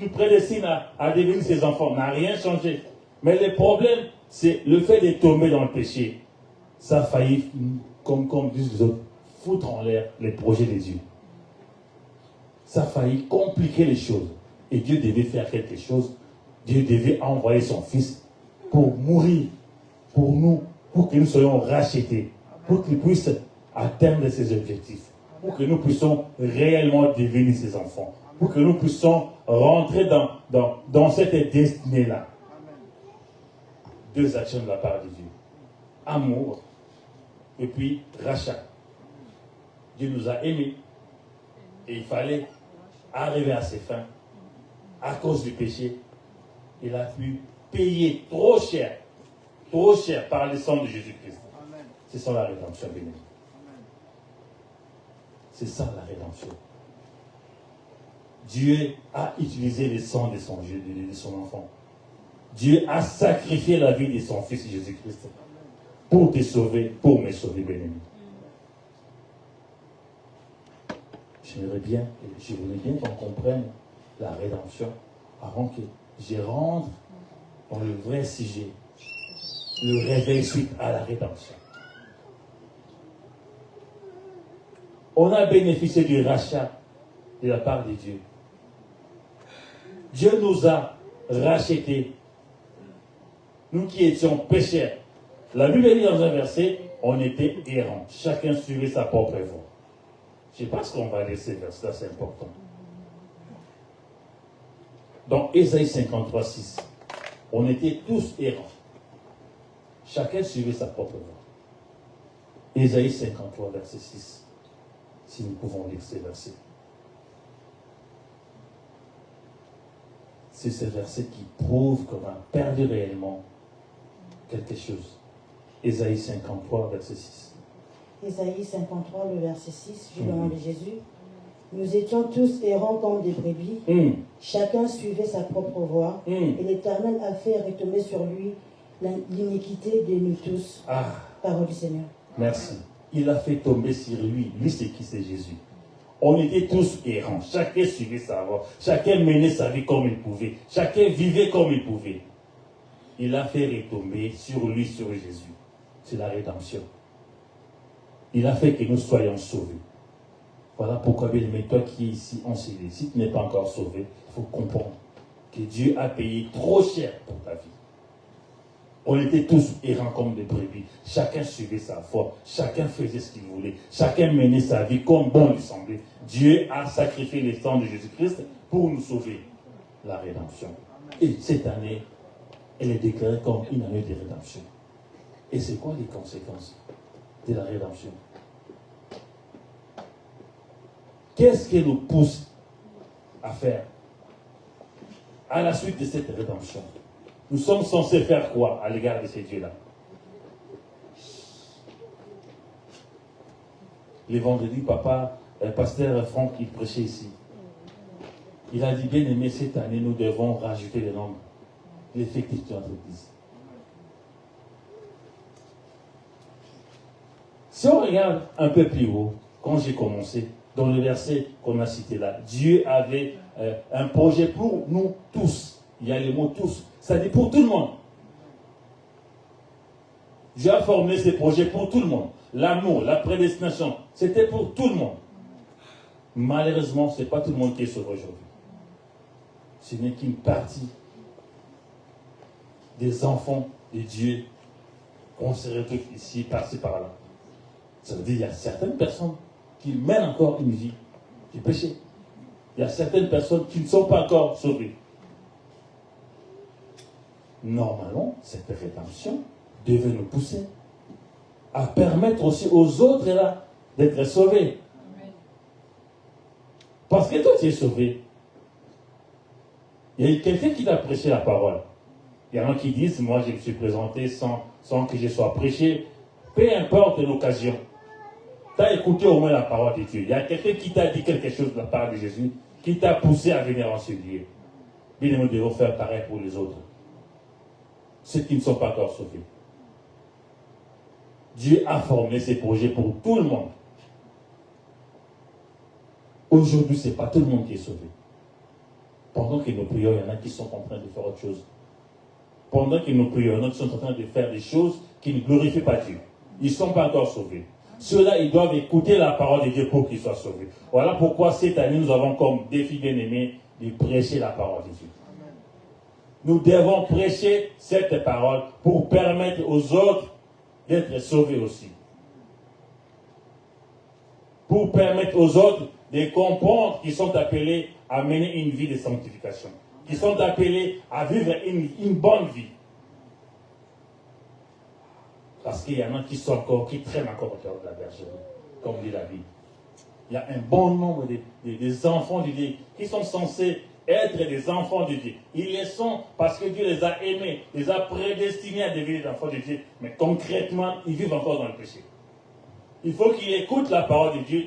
nous prédestine à devenir ses enfants n'a rien changé. Mais le problème, c'est le fait de tomber dans le péché. Ça a failli, comme disent les autres, foutre en l'air les projets de Dieu. Ça a failli compliquer les choses. Et Dieu devait faire quelque chose. Dieu devait envoyer son Fils pour mourir pour nous, pour que nous soyons rachetés, pour qu'il puisse atteindre ses objectifs, pour que nous puissions réellement devenir ses enfants, pour que nous puissions rentrer dans cette destinée-là. Deux actions de la part de Dieu. Amour et puis rachat. Dieu nous a aimés et il fallait arriver à ses fins. À cause du péché, il a pu payer trop cher par le sang de Jésus-Christ. C'est ça la rédemption, béni. C'est ça la rédemption. Dieu a utilisé le sang de son enfant. Dieu a sacrifié la vie de son Fils Jésus-Christ pour te sauver, pour me sauver, béni. Je voudrais bien qu'on comprenne la rédemption avant que je rentre dans le vrai sujet, le réveil suite à la rédemption. On a bénéficié du rachat de la part de Dieu. Dieu nous a rachetés, nous qui étions pécheurs. La Bible dit dans un verset, on était errants. Chacun suivait sa propre voie. Je ne sais pas ce qu'on va laisser vers ça, c'est important. Dans Ésaïe 53, 6, on était tous errants. Chacun suivait sa propre voie. Ésaïe 53, verset 6. Si nous pouvons lire ces versets. C'est ce verset qui prouve qu'on a perdu réellement quelque chose. Ésaïe 53, verset 6. Ésaïe 53, le verset 6, du nom de Jésus. Nous étions tous errants comme des brebis. Chacun suivait sa propre voie. Et l'Éternel a fait retomber sur lui l'iniquité de nous tous. Parole du Seigneur. Merci. Il a fait tomber sur lui. Lui, c'est qui? C'est Jésus. On était tous errants. Chacun suivait sa voie. Chacun menait sa vie comme il pouvait. Chacun vivait comme il pouvait. Il a fait retomber sur lui, sur Jésus. C'est la rédemption. Il a fait que nous soyons sauvés. Voilà pourquoi, bien aimé, toi qui es ici en CD, si tu n'es pas encore sauvé, il faut comprendre que Dieu a payé trop cher pour ta vie. On était tous errants comme des brebis. Chacun suivait sa foi. Chacun faisait ce qu'il voulait. Chacun menait sa vie comme bon lui semblait. Dieu a sacrifié le sang de Jésus-Christ pour nous sauver. La rédemption. Et cette année, elle est déclarée comme une année de rédemption. Et c'est quoi les conséquences de la rédemption? Qu'est-ce qui nous pousse à faire à la suite de cette rédemption. Nous sommes censés faire quoi à l'égard de ces dieux-là? Les vendredis, pasteur Franck, il prêchait ici. Il a dit, bien aimé, cette année, nous devons rajouter le nombre, l'effectif de notre église. Si on regarde un peu plus haut, quand j'ai commencé, dans le verset qu'on a cité là, Dieu avait un projet pour nous tous. Il y a le mot tous, ça dit pour tout le monde. Dieu a formé ses projets pour tout le monde. L'amour, la prédestination, c'était pour tout le monde. Malheureusement, ce n'est pas tout le monde qui est sauvé aujourd'hui. Ce n'est qu'une partie des enfants de Dieu qu'on se retrouve ici, par-ci, par-là. Ça veut dire qu'il y a certaines personnes qui mènent encore une vie du péché. Il y a certaines personnes qui ne sont pas encore sauvées. Normalement, cette rédemption devait nous pousser à permettre aussi aux autres là d'être sauvés. Parce que toi, tu es sauvé. Il y a quelqu'un qui t'a prêché la parole. Il y en a qui disent, moi je me suis présenté sans que je sois prêché. Peu importe l'occasion. Tu as écouté au moins la parole de Dieu. Il y a quelqu'un qui t'a dit quelque chose de la part de Jésus, qui t'a poussé à venir en ce lieu. Bien, nous devons faire pareil pour les autres. Ceux qui ne sont pas encore sauvés. Dieu a formé ses projets pour tout le monde. Aujourd'hui, ce n'est pas tout le monde qui est sauvé. Pendant que nous prions, il y en a qui sont en train de faire autre chose. Pendant que nous prions, il y en a qui sont en train de faire des choses qui ne glorifient pas Dieu. Ils ne sont pas encore sauvés. Ceux-là, ils doivent écouter la parole de Dieu pour qu'ils soient sauvés. Voilà pourquoi cette année, nous avons comme défi bien-aimé de prêcher la parole de Dieu. Nous devons prêcher cette parole pour permettre aux autres d'être sauvés aussi. Pour permettre aux autres de comprendre qu'ils sont appelés à mener une vie de sanctification. Qu'ils sont appelés à vivre une bonne vie. Parce qu'il y en a qui traînent encore au dehors de la bergerie, comme dit la Bible. Il y a un bon nombre des enfants de Dieu qui sont censés être des enfants de Dieu. Ils les sont parce que Dieu les a aimés, les a prédestinés à devenir des enfants de Dieu. Mais concrètement, ils vivent encore dans le péché. Il faut qu'ils écoutent la parole de Dieu.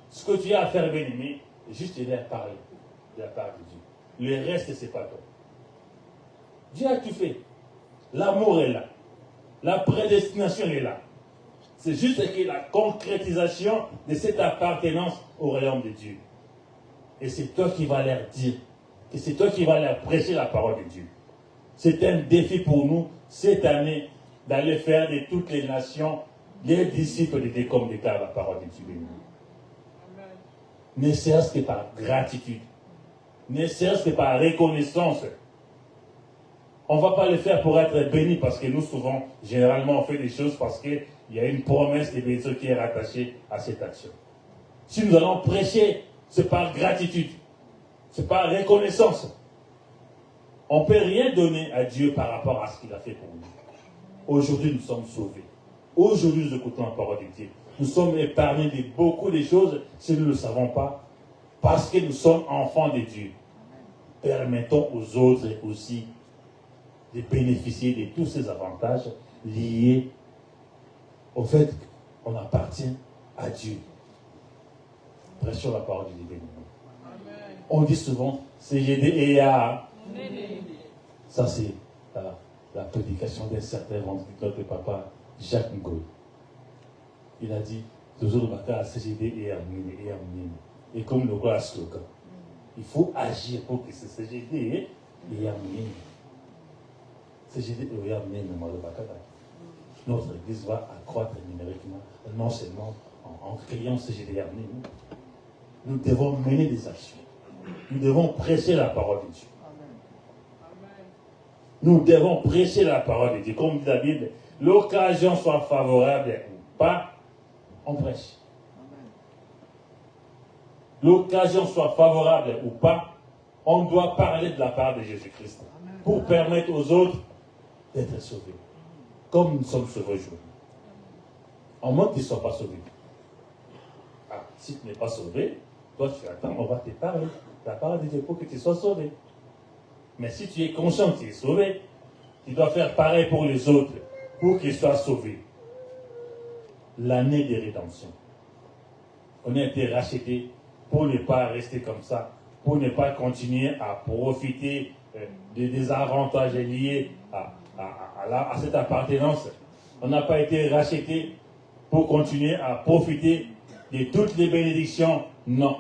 Ce que tu as à faire, bien-aimé, juste leur parler de la part de Dieu. Le reste, c'est pas toi. Dieu a tout fait. L'amour est là. La prédestination est là. C'est juste que la concrétisation de cette appartenance au royaume de Dieu. Et c'est toi qui vas leur dire. Et c'est toi qui vas leur prêcher la parole de Dieu. C'est un défi pour nous, cette année, d'aller faire de toutes les nations les disciples de Dieu comme déclare la parole de Dieu. Ne serait-ce que par gratitude. Ne serait-ce que par reconnaissance. On ne va pas le faire pour être béni parce que nous, souvent, généralement, on fait des choses parce qu'il y a une promesse de bénédiction qui est rattachée à cette action. Si nous allons prêcher, c'est par gratitude. C'est par reconnaissance. On ne peut rien donner à Dieu par rapport à ce qu'il a fait pour nous. Aujourd'hui, nous sommes sauvés. Aujourd'hui, nous écoutons la parole de Dieu. Nous sommes épargnés de beaucoup de choses si nous ne le savons pas. Parce que nous sommes enfants de Dieu. Permettons aux autres aussi de bénéficier de tous ces avantages liés au fait qu'on appartient à Dieu. Prêchons la parole de Dieu. On dit souvent CGD et A. Ça, c'est la prédication d'un certain vendredi de notre papa Jacques Ngoy. Il a dit toujours le matin à CGD et Amine. Et comme le roi a slogan, il faut agir pour que ce CGD et Amine. CGD et Amine, notre église va accroître numériquement, non seulement en criant CGD et Amine. Nous devons mener des actions. Nous devons prêcher la parole de Dieu. Nous devons prêcher la parole de Dieu. Comme dit la Bible, l'occasion soit favorable ou pas, on prêche. L'occasion soit favorable ou pas, on doit parler de la part de Jésus-Christ pour permettre aux autres d'être sauvés. Comme nous sommes sauvés aujourd'hui. En moins qu'ils ne soient pas sauvés. Ah, si tu n'es pas sauvé, Toi, tu attends, on va te parler. La parole de Dieu pour que tu sois sauvé. Mais si tu es conscient que tu es sauvé, tu dois faire pareil pour les autres, pour qu'ils soient sauvés. L'année de rédemption. On a été rachetés pour ne pas rester comme ça, pour ne pas continuer à profiter des avantages liés à cette appartenance. On n'a pas été rachetés pour continuer à profiter de toutes les bénédictions. Non.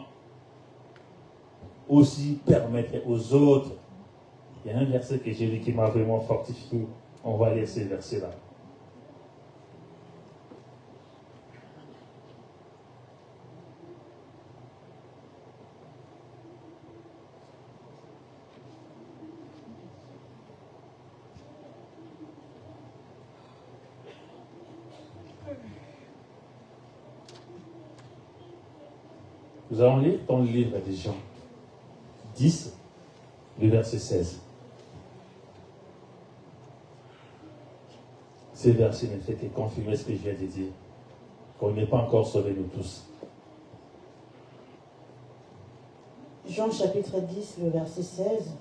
Aussi permettre aux autres. Il y a un verset que j'ai lu qui m'a vraiment fortifié. On va lire ces versets-là. Nous allons lire dans le livre de Jean 10, le verset 16. Ces versets ne fait que confirmer ce que je viens de dire, qu'on n'est pas encore sauvés nous tous. Jean chapitre 10, le verset 16,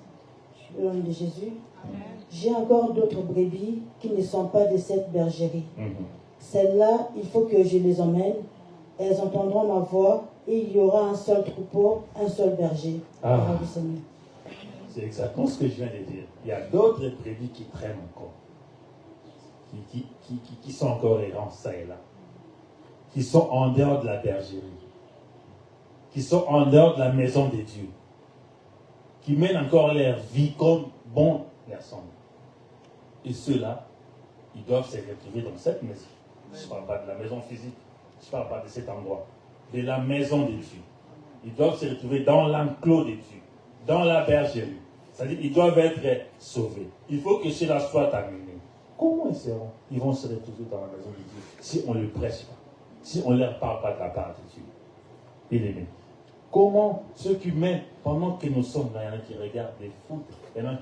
le nom de Jésus. Amen. J'ai encore d'autres brebis qui ne sont pas de cette bergerie. Celles-là, il faut que je les emmène. Elles entendront ma voix et il y aura un seul troupeau, un seul berger. Ah, c'est exactement ce que je viens de dire. Il y a d'autres brebis qui traînent encore, qui sont encore errants, ça et là, qui sont en dehors de la bergerie, qui sont en dehors de la maison de Dieu, qui mènent encore leur vie comme bon leur semble. Et ceux-là, ils doivent se retrouver dans cette maison. Je ne parle pas de la maison physique, je ne parle pas de cet endroit, de la maison de Dieu. Ils doivent se retrouver dans l'enclos de Dieu, dans la bergerie. C'est-à-dire qu'ils doivent être sauvés. Il faut que cela soit terminé. Comment ils seront? Ils vont se retrouver dans la maison de Dieu si on ne le prêche pas, si on ne leur parle pas de la part de Dieu. Bien-aimés. Comment ceux qui mènent, pendant que nous sommes là, il y en a qui regardent des foot, il y en a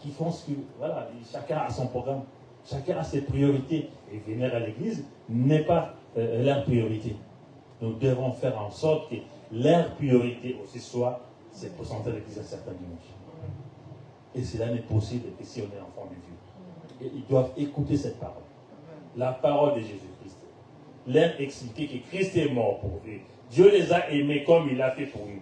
qui font ce que, voilà, chacun a son programme, chacun a ses priorités. Et venir à l'église n'est pas leur priorité. Nous devons faire en sorte que leur priorité aussi soit c'est présenter à l'église un certain dimanche. Et cela n'est possible que si on est enfant de Dieu. Et ils doivent écouter cette parole. La parole de Jésus-Christ. Leur expliquer que Christ est mort pour eux. Dieu les a aimés comme il l'a fait pour nous.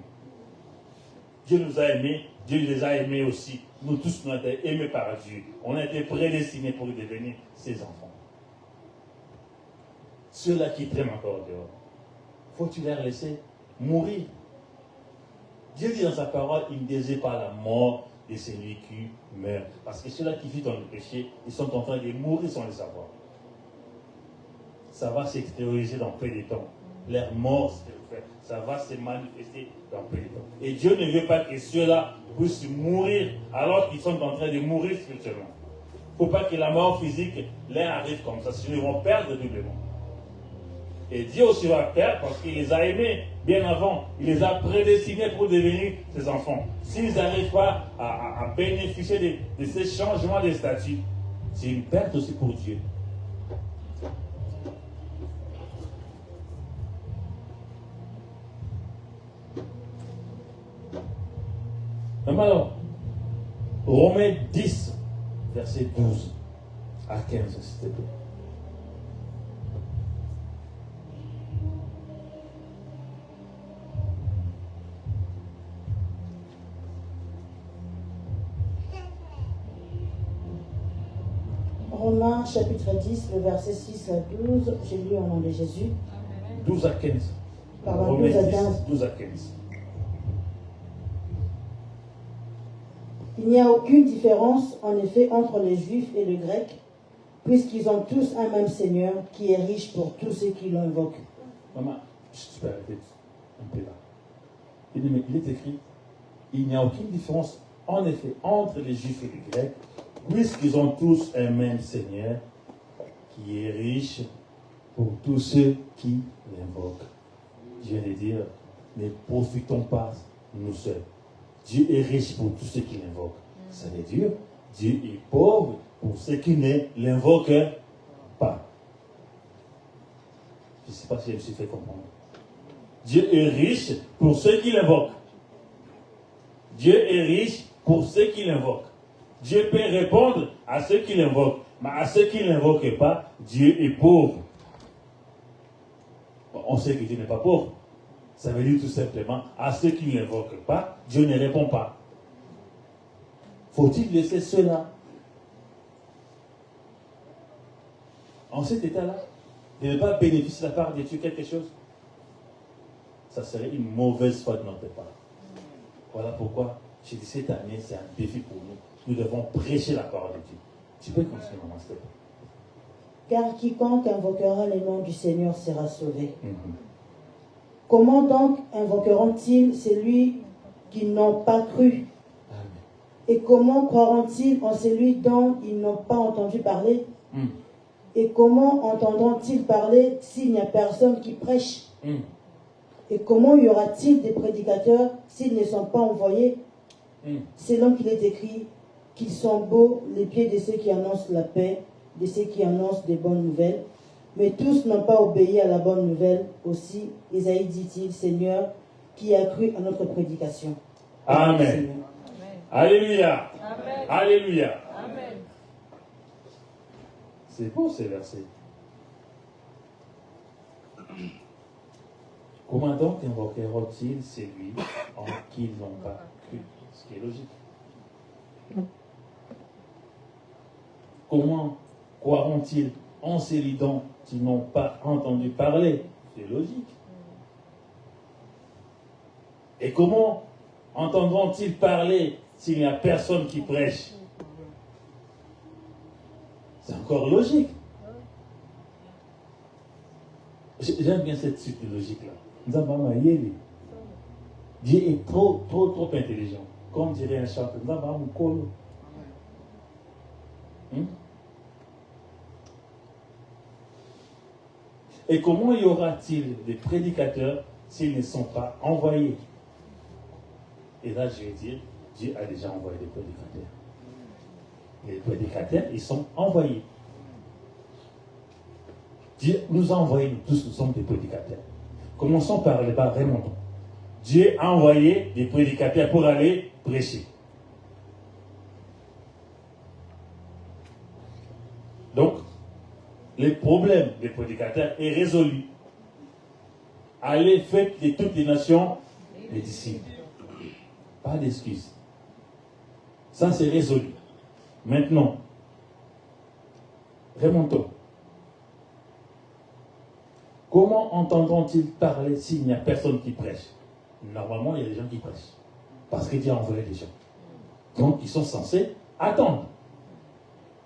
Dieu nous a aimés, Dieu les a aimés aussi. Nous tous, nous avons été aimés par Dieu. On a été prédestinés pour devenir ses enfants. Ceux-là qui traînent encore dehors, faut-il les laisser mourir? Dieu dit dans sa parole, il ne désire pas la mort de celui qui meurt. Parce que ceux-là qui vivent dans le péché, ils sont en train de mourir sans le savoir. Ça va s'extérioriser dans peu de temps. Leur mort, ça va se manifester dans peu de temps. Et Dieu ne veut pas que ceux-là puissent mourir alors qu'ils sont en train de mourir spirituellement. Il ne faut pas que la mort physique leur arrive comme ça, sinon ils vont perdre doublement. Et Dieu aussi va perdre parce qu'il les a aimés bien avant. Il les a prédestinés pour devenir ses enfants. S'ils n'arrivent pas à bénéficier de ces changements de statut, c'est une perte aussi pour Dieu. Alors, Romains 10, verset 12 à 15, s'il te plaît. Romains chapitre 10, le verset 6 à 12, j'ai lu au nom de Jésus. 12 à 15. Pardon, Romains 12 à 10, 15. 12 à 15. Il n'y a aucune différence, en effet, entre les Juifs et les Grecs, puisqu'ils ont tous un même Seigneur qui est riche pour tous ceux qui l'invoquent. Maman, je peux arrêter un peu là. Il est écrit, il n'y a aucune différence, en effet, entre les Juifs et les Grecs, puisqu'ils ont tous un même Seigneur qui est riche pour tous ceux qui l'invoquent. Je viens de dire, ne profitons pas nous seuls. Dieu est riche pour tous ceux qui l'invoquent. Ça veut dire, Dieu est pauvre pour ceux qui ne l'invoquent pas. Je ne sais pas si je me suis fait comprendre. Dieu est riche pour ceux qui l'invoquent. Dieu est riche pour ceux qui l'invoquent. Dieu peut répondre à ceux qui l'invoquent. Mais à ceux qui ne l'invoquent pas, Dieu est pauvre. Bon, on sait que Dieu n'est pas pauvre. Ça veut dire tout simplement, à ceux qui ne l'invoquent pas, Dieu ne répond pas. Faut-il laisser cela en cet état-là, de ne pas bénéficier de la part de Dieu quelque chose? Ça serait une mauvaise foi de notre part. Voilà pourquoi, j'ai dit cette année, c'est un défi pour nous. Nous devons prêcher la parole de Dieu. Tu peux continuer, maman, s'il te plaît. Car quiconque invoquera le nom du Seigneur sera sauvé. Comment donc invoqueront-ils celui qu'ils n'ont pas cru? Amen. Et comment croiront-ils en celui dont ils n'ont pas entendu parler? Et comment entendront-ils parler s'il n'y a personne qui prêche? Et comment y aura-t-il des prédicateurs s'ils ne sont pas envoyés? Selon qu'il est écrit qu'ils sont beaux les pieds de ceux qui annoncent la paix, de ceux qui annoncent des bonnes nouvelles. Mais tous n'ont pas obéi à la bonne nouvelle. Aussi, Isaïe dit-il, Seigneur, qui a cru à notre prédication. Amen. Seigneur. Alléluia. Amen. Alléluia. Amen. C'est beau ces versets. Comment donc invoqueront-ils celui en qui ils n'ont pas cru? Ce qui est logique. Comment croiront-ils en celui dont ils n'ont pas entendu parler? C'est logique. Et comment entendront-ils parler s'il n'y a personne qui prêche? C'est encore logique. J'aime bien cette suite de logique-là. Dieu est trop intelligent. Comme dirait un chanteur, Et comment y aura-t-il des prédicateurs s'ils ne sont pas envoyés? Et là, je vais dire, Dieu a déjà envoyé des prédicateurs. Les prédicateurs, ils sont envoyés. Dieu nous a envoyés, nous tous, nous sommes des prédicateurs. Commençons par le bas, remontons. Dieu a envoyé des prédicateurs pour aller prêcher. Donc, le problème des prédicateurs est résolu. Allez, faites de toutes les nations les disciples. Pas d'excuses. Ça, c'est résolu. Maintenant, remontons. Comment entendront-ils parler s'il n'y a personne qui prêche? Normalement, il y a des gens qui prêchent. Parce que Dieu a envoyé des gens. Donc, ils sont censés attendre.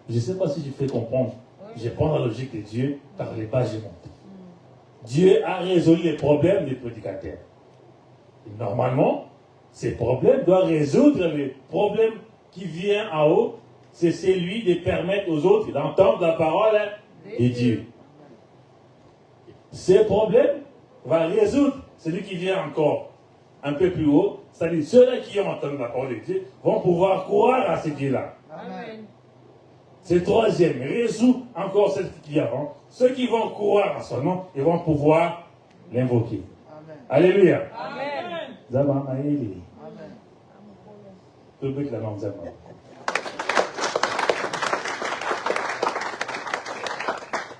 Je ne sais pas si je fais comprendre. Je prends la logique de Dieu par les bas, je monte. Dieu a résolu les problèmes des prédicateurs. Et normalement, ces problèmes doivent résoudre les problèmes qui viennent en haut. C'est celui de permettre aux autres d'entendre la parole de Dieu. Ces problèmes va résoudre celui qui vient encore un peu plus haut. C'est-à-dire ceux-là qui ont entendu la parole de Dieu vont pouvoir croire à ce Dieu-là. Amen. C'est troisième, résout encore celle qui est avant. Ceux qui vont croire à son nom, ils vont pouvoir l'invoquer. Amen. Alléluia. Amen. Zama Maïli. Amen. Tout le monde la nom Zama.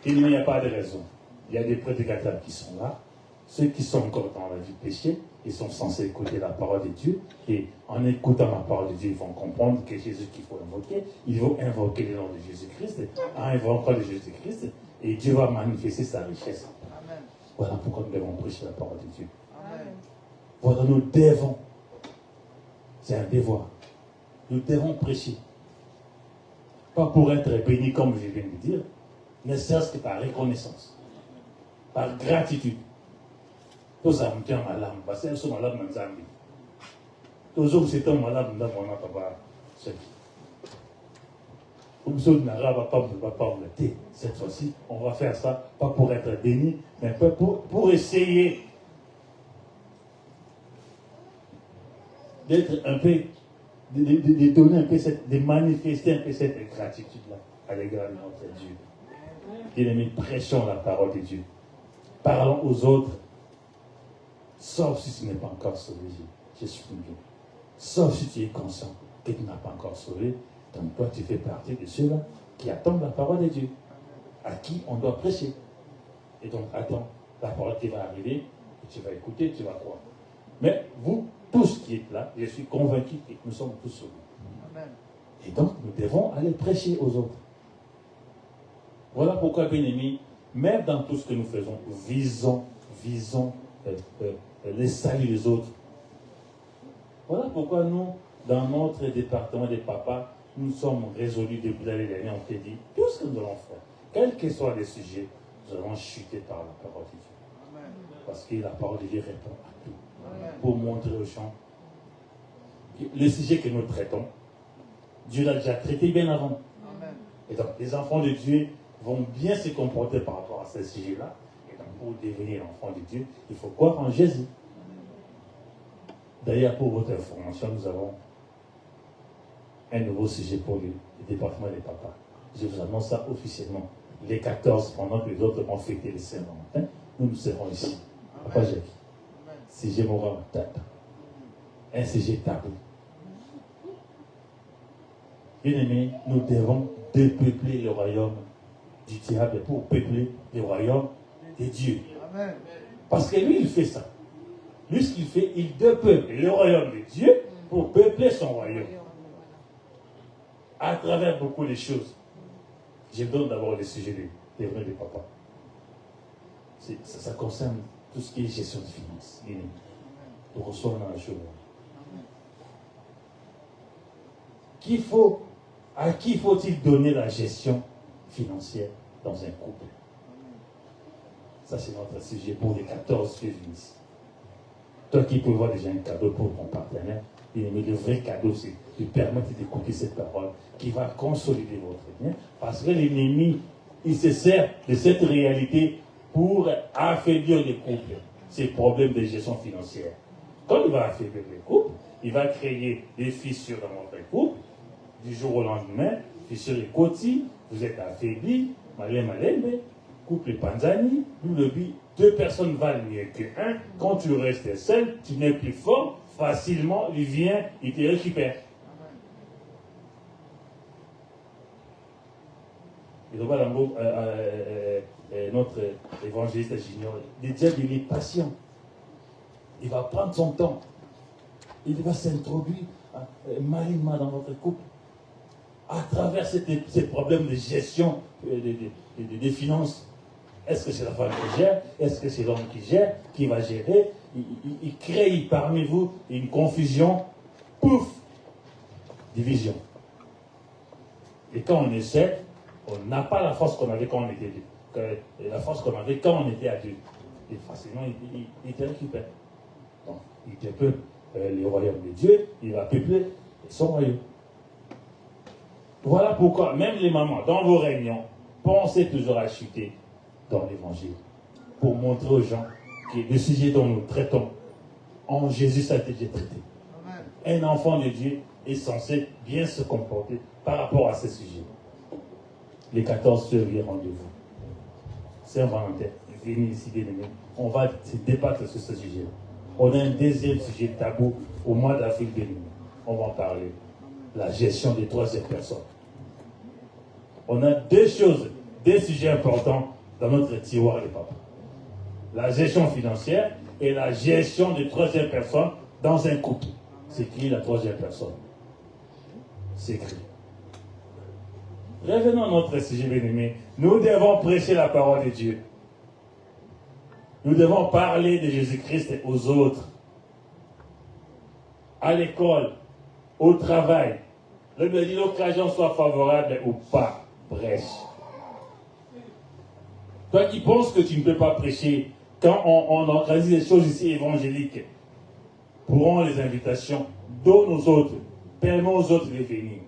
Il n'y a pas de raison. Il y a des prédicateurs qui sont là. Ceux qui sont encore dans la vie péché, ils sont censés écouter la parole de Dieu. Et en écoutant la parole de Dieu, ils vont comprendre que Jésus qu'il faut invoquer. Ils vont invoquer le nom de Jésus-Christ. En invoquant le Jésus-Christ, et Dieu va manifester sa richesse. Amen. Voilà pourquoi nous devons prêcher la parole de Dieu. Amen. Voilà, nous devons. C'est un devoir. Nous devons prêcher. Pas pour être bénis, comme je viens de dire, ne serait-ce que par reconnaissance, par gratitude. Tous ça me tient malade, parce que sont malades dans Zambie. Tous autres c'est un malade dans mon papa. Cette fois-ci, on va faire ça, pas pour être béni, mais pour essayer d'être un peu, de donner un peu, de manifester un peu cette gratitude-là à l'égard de notre Dieu. Bien-aimés, prêchons la parole de Dieu. Parlons aux autres Sauf si tu n'es pas encore sauvé, j'explique bien. Sauf si tu es conscient que tu n'as pas encore sauvé, donc toi tu fais partie de ceux-là qui attendent la parole de Dieu, à qui on doit prêcher. Et donc attends la parole qui va arriver, et tu vas écouter, tu vas croire. Mais vous, tous qui êtes là, je suis convaincu que nous sommes tous sauvés. Amen. Et donc nous devons aller prêcher aux autres. Voilà pourquoi, bien-aimés, même dans tout ce que nous faisons, visons les saluts des autres. Voilà pourquoi nous, dans notre département des papas, nous sommes résolus depuis l'année dernière, on s'est dit, tout ce que nous allons faire, quels que soient les sujets, nous allons chuter par la parole de Dieu. Amen. Parce que la parole de Dieu répond à tout. Amen. Pour montrer aux gens que le sujet que nous traitons, Dieu l'a déjà traité bien avant. Amen. Et donc, les enfants de Dieu vont bien se comporter par rapport à ce sujet-là. Et donc, pour devenir enfant de Dieu, il faut croire en Jésus. D'ailleurs, pour votre information, nous avons un nouveau sujet pour le département des papas. Je vous annonce ça officiellement. Les 14, pendant que les autres ont fêté le Saint-Valentin, nous serons ici. Papa Jacques. Sujet moral, un sujet tabou. Bien aimé, nous devons dépeupler le royaume du diable pour peupler le royaume de Dieu. Amen. Parce que lui, il fait ça. Lui, ce qu'il fait, il dépeuple le royaume de Dieu pour peupler son royaume. À travers beaucoup de choses. Je donne d'abord le sujet des vrais des papas. Ça concerne tout ce qui est gestion de finances. Nous recevons dans la chose. À qui faut-il donner la gestion financière dans un couple? Ça, c'est notre sujet pour les 14 féministes. Toi qui peux voir déjà un cadeau pour ton partenaire, mais le vrai cadeau, c'est de permettre d'écouter cette parole qui va consolider votre bien. Parce que l'ennemi, il se sert de cette réalité pour affaiblir les couples, ces problèmes de gestion financière. Quand il va affaiblir les couples, il va créer des fissures dans votre couple. Du jour au lendemain, fissures et côtis, vous êtes affaiblis, malin, mais couple panzani, nous le dit, 2 personnes valent mieux que 1. Quand tu restes seul, tu n'es plus fort, facilement, il vient, il te récupère. Et donc voilà, notre évangéliste junior, le diable, il est patient. Il va prendre son temps. Il va s'introduire malignement dans votre couple. À travers ces problèmes de gestion des finances. Est-ce que c'est la femme qui gère? Est-ce que c'est l'homme qui gère? Qui va gérer? Il crée parmi vous une confusion. Pouf! Division. Et quand on essaie, on n'a pas la force qu'on avait quand on était à Dieu. Et facilement, il te récupère. Donc, il te peuple le royaume de Dieu, il va peupler son royaume. Voilà pourquoi, même les mamans, dans vos réunions, pensez toujours à chuter dans l'évangile. Pour montrer aux gens que le sujet dont nous traitons, en Jésus, ça a été traité. Amen. Un enfant de Dieu est censé bien se comporter par rapport à ce sujet. Les 14 sœurs viennent rendez-vous. Saint-Valentin, venez ici, bien-aimés. On va se débattre sur ce sujet. On a un deuxième sujet tabou au mois d'avril 2000. On va en parler. La gestion des 3e personnes. On a 2 choses, 2 sujets importants dans notre tiroir des papas. La gestion financière et la gestion des 3e personnes dans un couple. C'est qui la 3e personne? C'est écrit. Revenons à notre sujet, bien-aimé. Nous devons prêcher la parole de Dieu. Nous devons parler de Jésus-Christ aux autres. À l'école, au travail. L'occasion soit favorable ou pas, prêche. Toi qui penses que tu ne peux pas prêcher, quand on organise des choses ici évangéliques, prends les invitations, donne aux autres, permets aux autres de venir.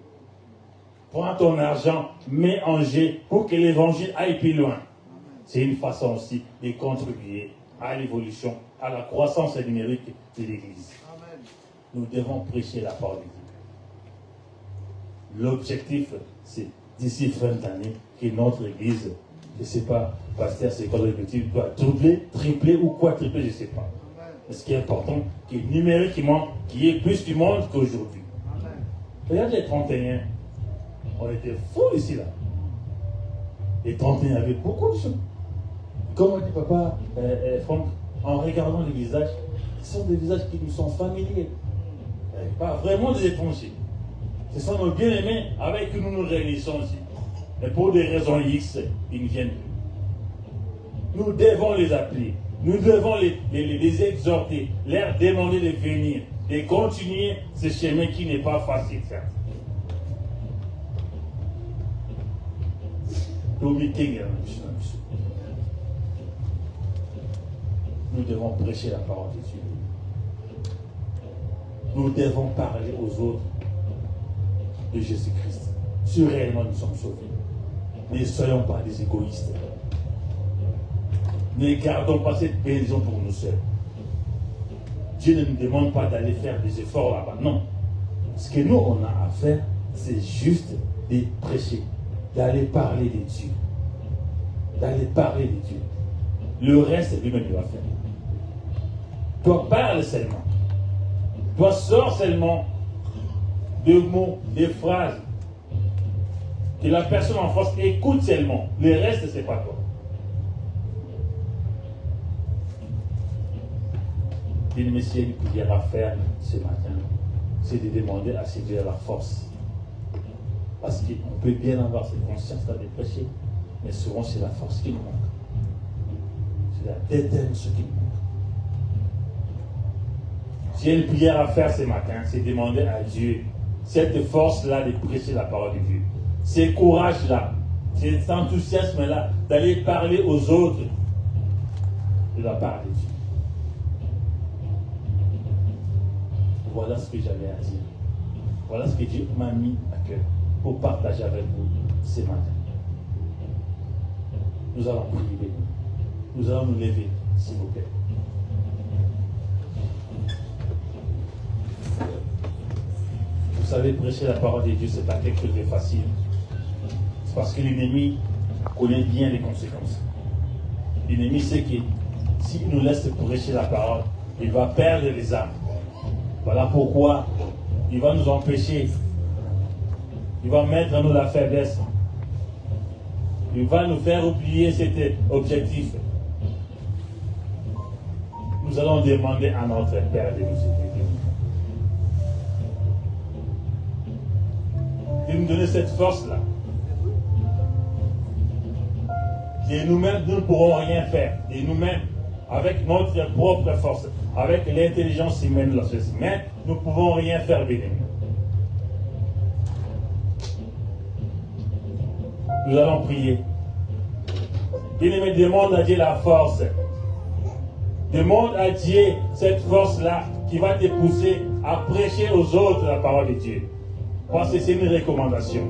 Prends ton argent, mets en jeu pour que l'évangile aille plus loin. C'est une façon aussi de contribuer à l'évolution, à la croissance numérique de l'Église. Amen. Nous devons prêcher la parole de Dieu. L'objectif, c'est d'ici fin d'année que notre Église, je ne sais pas, pasteur, c'est quoi l'objectif, doit doubler, tripler ou quadrupler, je ne sais pas. Amen. Mais ce qui est important, qui est numériquement, qui est plus du monde qu'aujourd'hui. Regarde les 31. On était fous ici, là. Les 31 avaient beaucoup de choses. Comme on dit, papa, Franck, en regardant les visages, ce sont des visages qui nous sont familiers. Pas vraiment des étrangers. Ce sont nos bien-aimés avec qui nous nous réunissons ici. Mais pour des raisons X, ils ne viennent plus. Nous devons les appeler. Nous devons les exhorter, leur demander de venir, de continuer ce chemin qui n'est pas facile, certes. Nous devons prêcher la parole de Dieu. Nous devons parler aux autres de Jésus-Christ. Si réellement nous sommes sauvés, ne soyons pas des égoïstes. Ne gardons pas cette bénédiction pour nous seuls. Dieu ne nous demande pas d'aller faire des efforts là-bas. Non. Ce que nous, on a à faire, c'est juste de prêcher, d'aller parler de Dieu. D'aller parler de Dieu. Le reste, lui-même, il va faire. Toi, parle seulement. Toi, sors seulement de mots, des phrases. Que la personne en face écoute seulement. Le reste, c'est pas toi. Une mission une prière à faire ce matin, c'est de demander à Dieu la force. Parce qu'on peut bien avoir cette conscience-là de prêcher, mais souvent c'est la force qui nous manque. C'est la détermination qui nous manque. Si il y a une prière à faire ce matin, c'est demander à Dieu cette force-là de prêcher la parole de Dieu. Ce courage-là, cet enthousiasme-là d'aller parler aux autres de la part de Dieu. Voilà ce que j'avais à dire. Voilà ce que Dieu m'a mis à cœur pour partager avec vous ce matin. Nous allons prier. Nous allons nous lever, s'il vous plaît. Vous savez, prêcher la parole de Dieu, ce n'est pas quelque chose de facile. C'est parce que l'ennemi connaît bien les conséquences. L'ennemi sait que s'il nous laisse prêcher la parole, il va perdre les âmes. Voilà pourquoi il va nous empêcher. Il va mettre en nous la faiblesse. Il va nous faire oublier cet objectif. Nous allons demander à notre Père de nous aider. De nous donner cette force-là. Et nous-mêmes, nous ne pourrons rien faire. Et nous-mêmes, avec notre propre force, avec l'intelligence humaine de la société, mais nous ne pouvons rien faire, bien aimés. Nous allons prier. Bien-aimé, demande à Dieu la force. Demande à Dieu cette force-là qui va te pousser à prêcher aux autres la parole de Dieu. Parce que c'est une recommandation.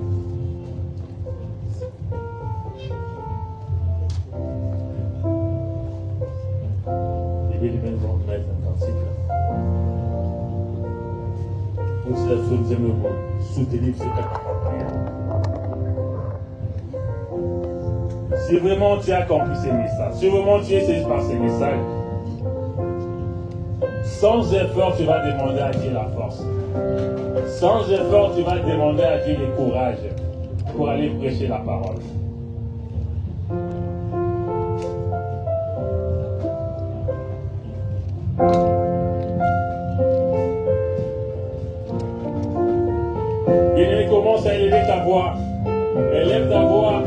Les bénévoles vont mettre un cantique. Aussi la chose, nous aimons soutenir ce prière. Si vraiment tu as compris ces messages, si vraiment tu es saisi par ces messages, sans effort, tu vas demander à Dieu la force. Sans effort, tu vas demander à Dieu le courage pour aller prêcher la parole. Bien-aimé, commence à élever ta voix. Élève ta voix.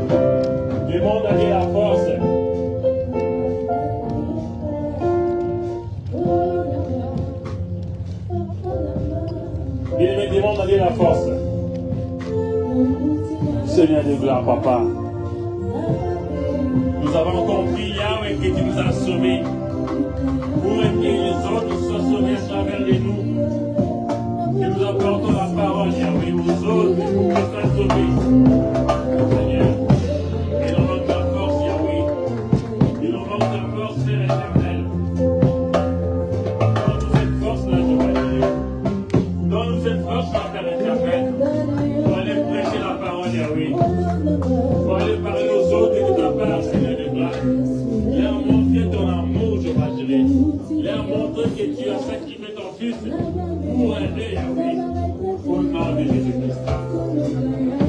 Demande à Dieu la force. Bien-aimé, demande à Dieu la force. Seigneur de gloire, papa. Nous avons compris, Yahweh, que tu nous as sauvés. Pour que les autres soient sauvés à travers de nous. Que nous apportons la parole, Yahweh, aux autres pour qu'ils soient sauvés. Seigneur. Leur montrer ton amour, je vais gérer. Leur que tu as sacrifié ton fils pour aider, Yahweh, au nom de Jésus-Christ.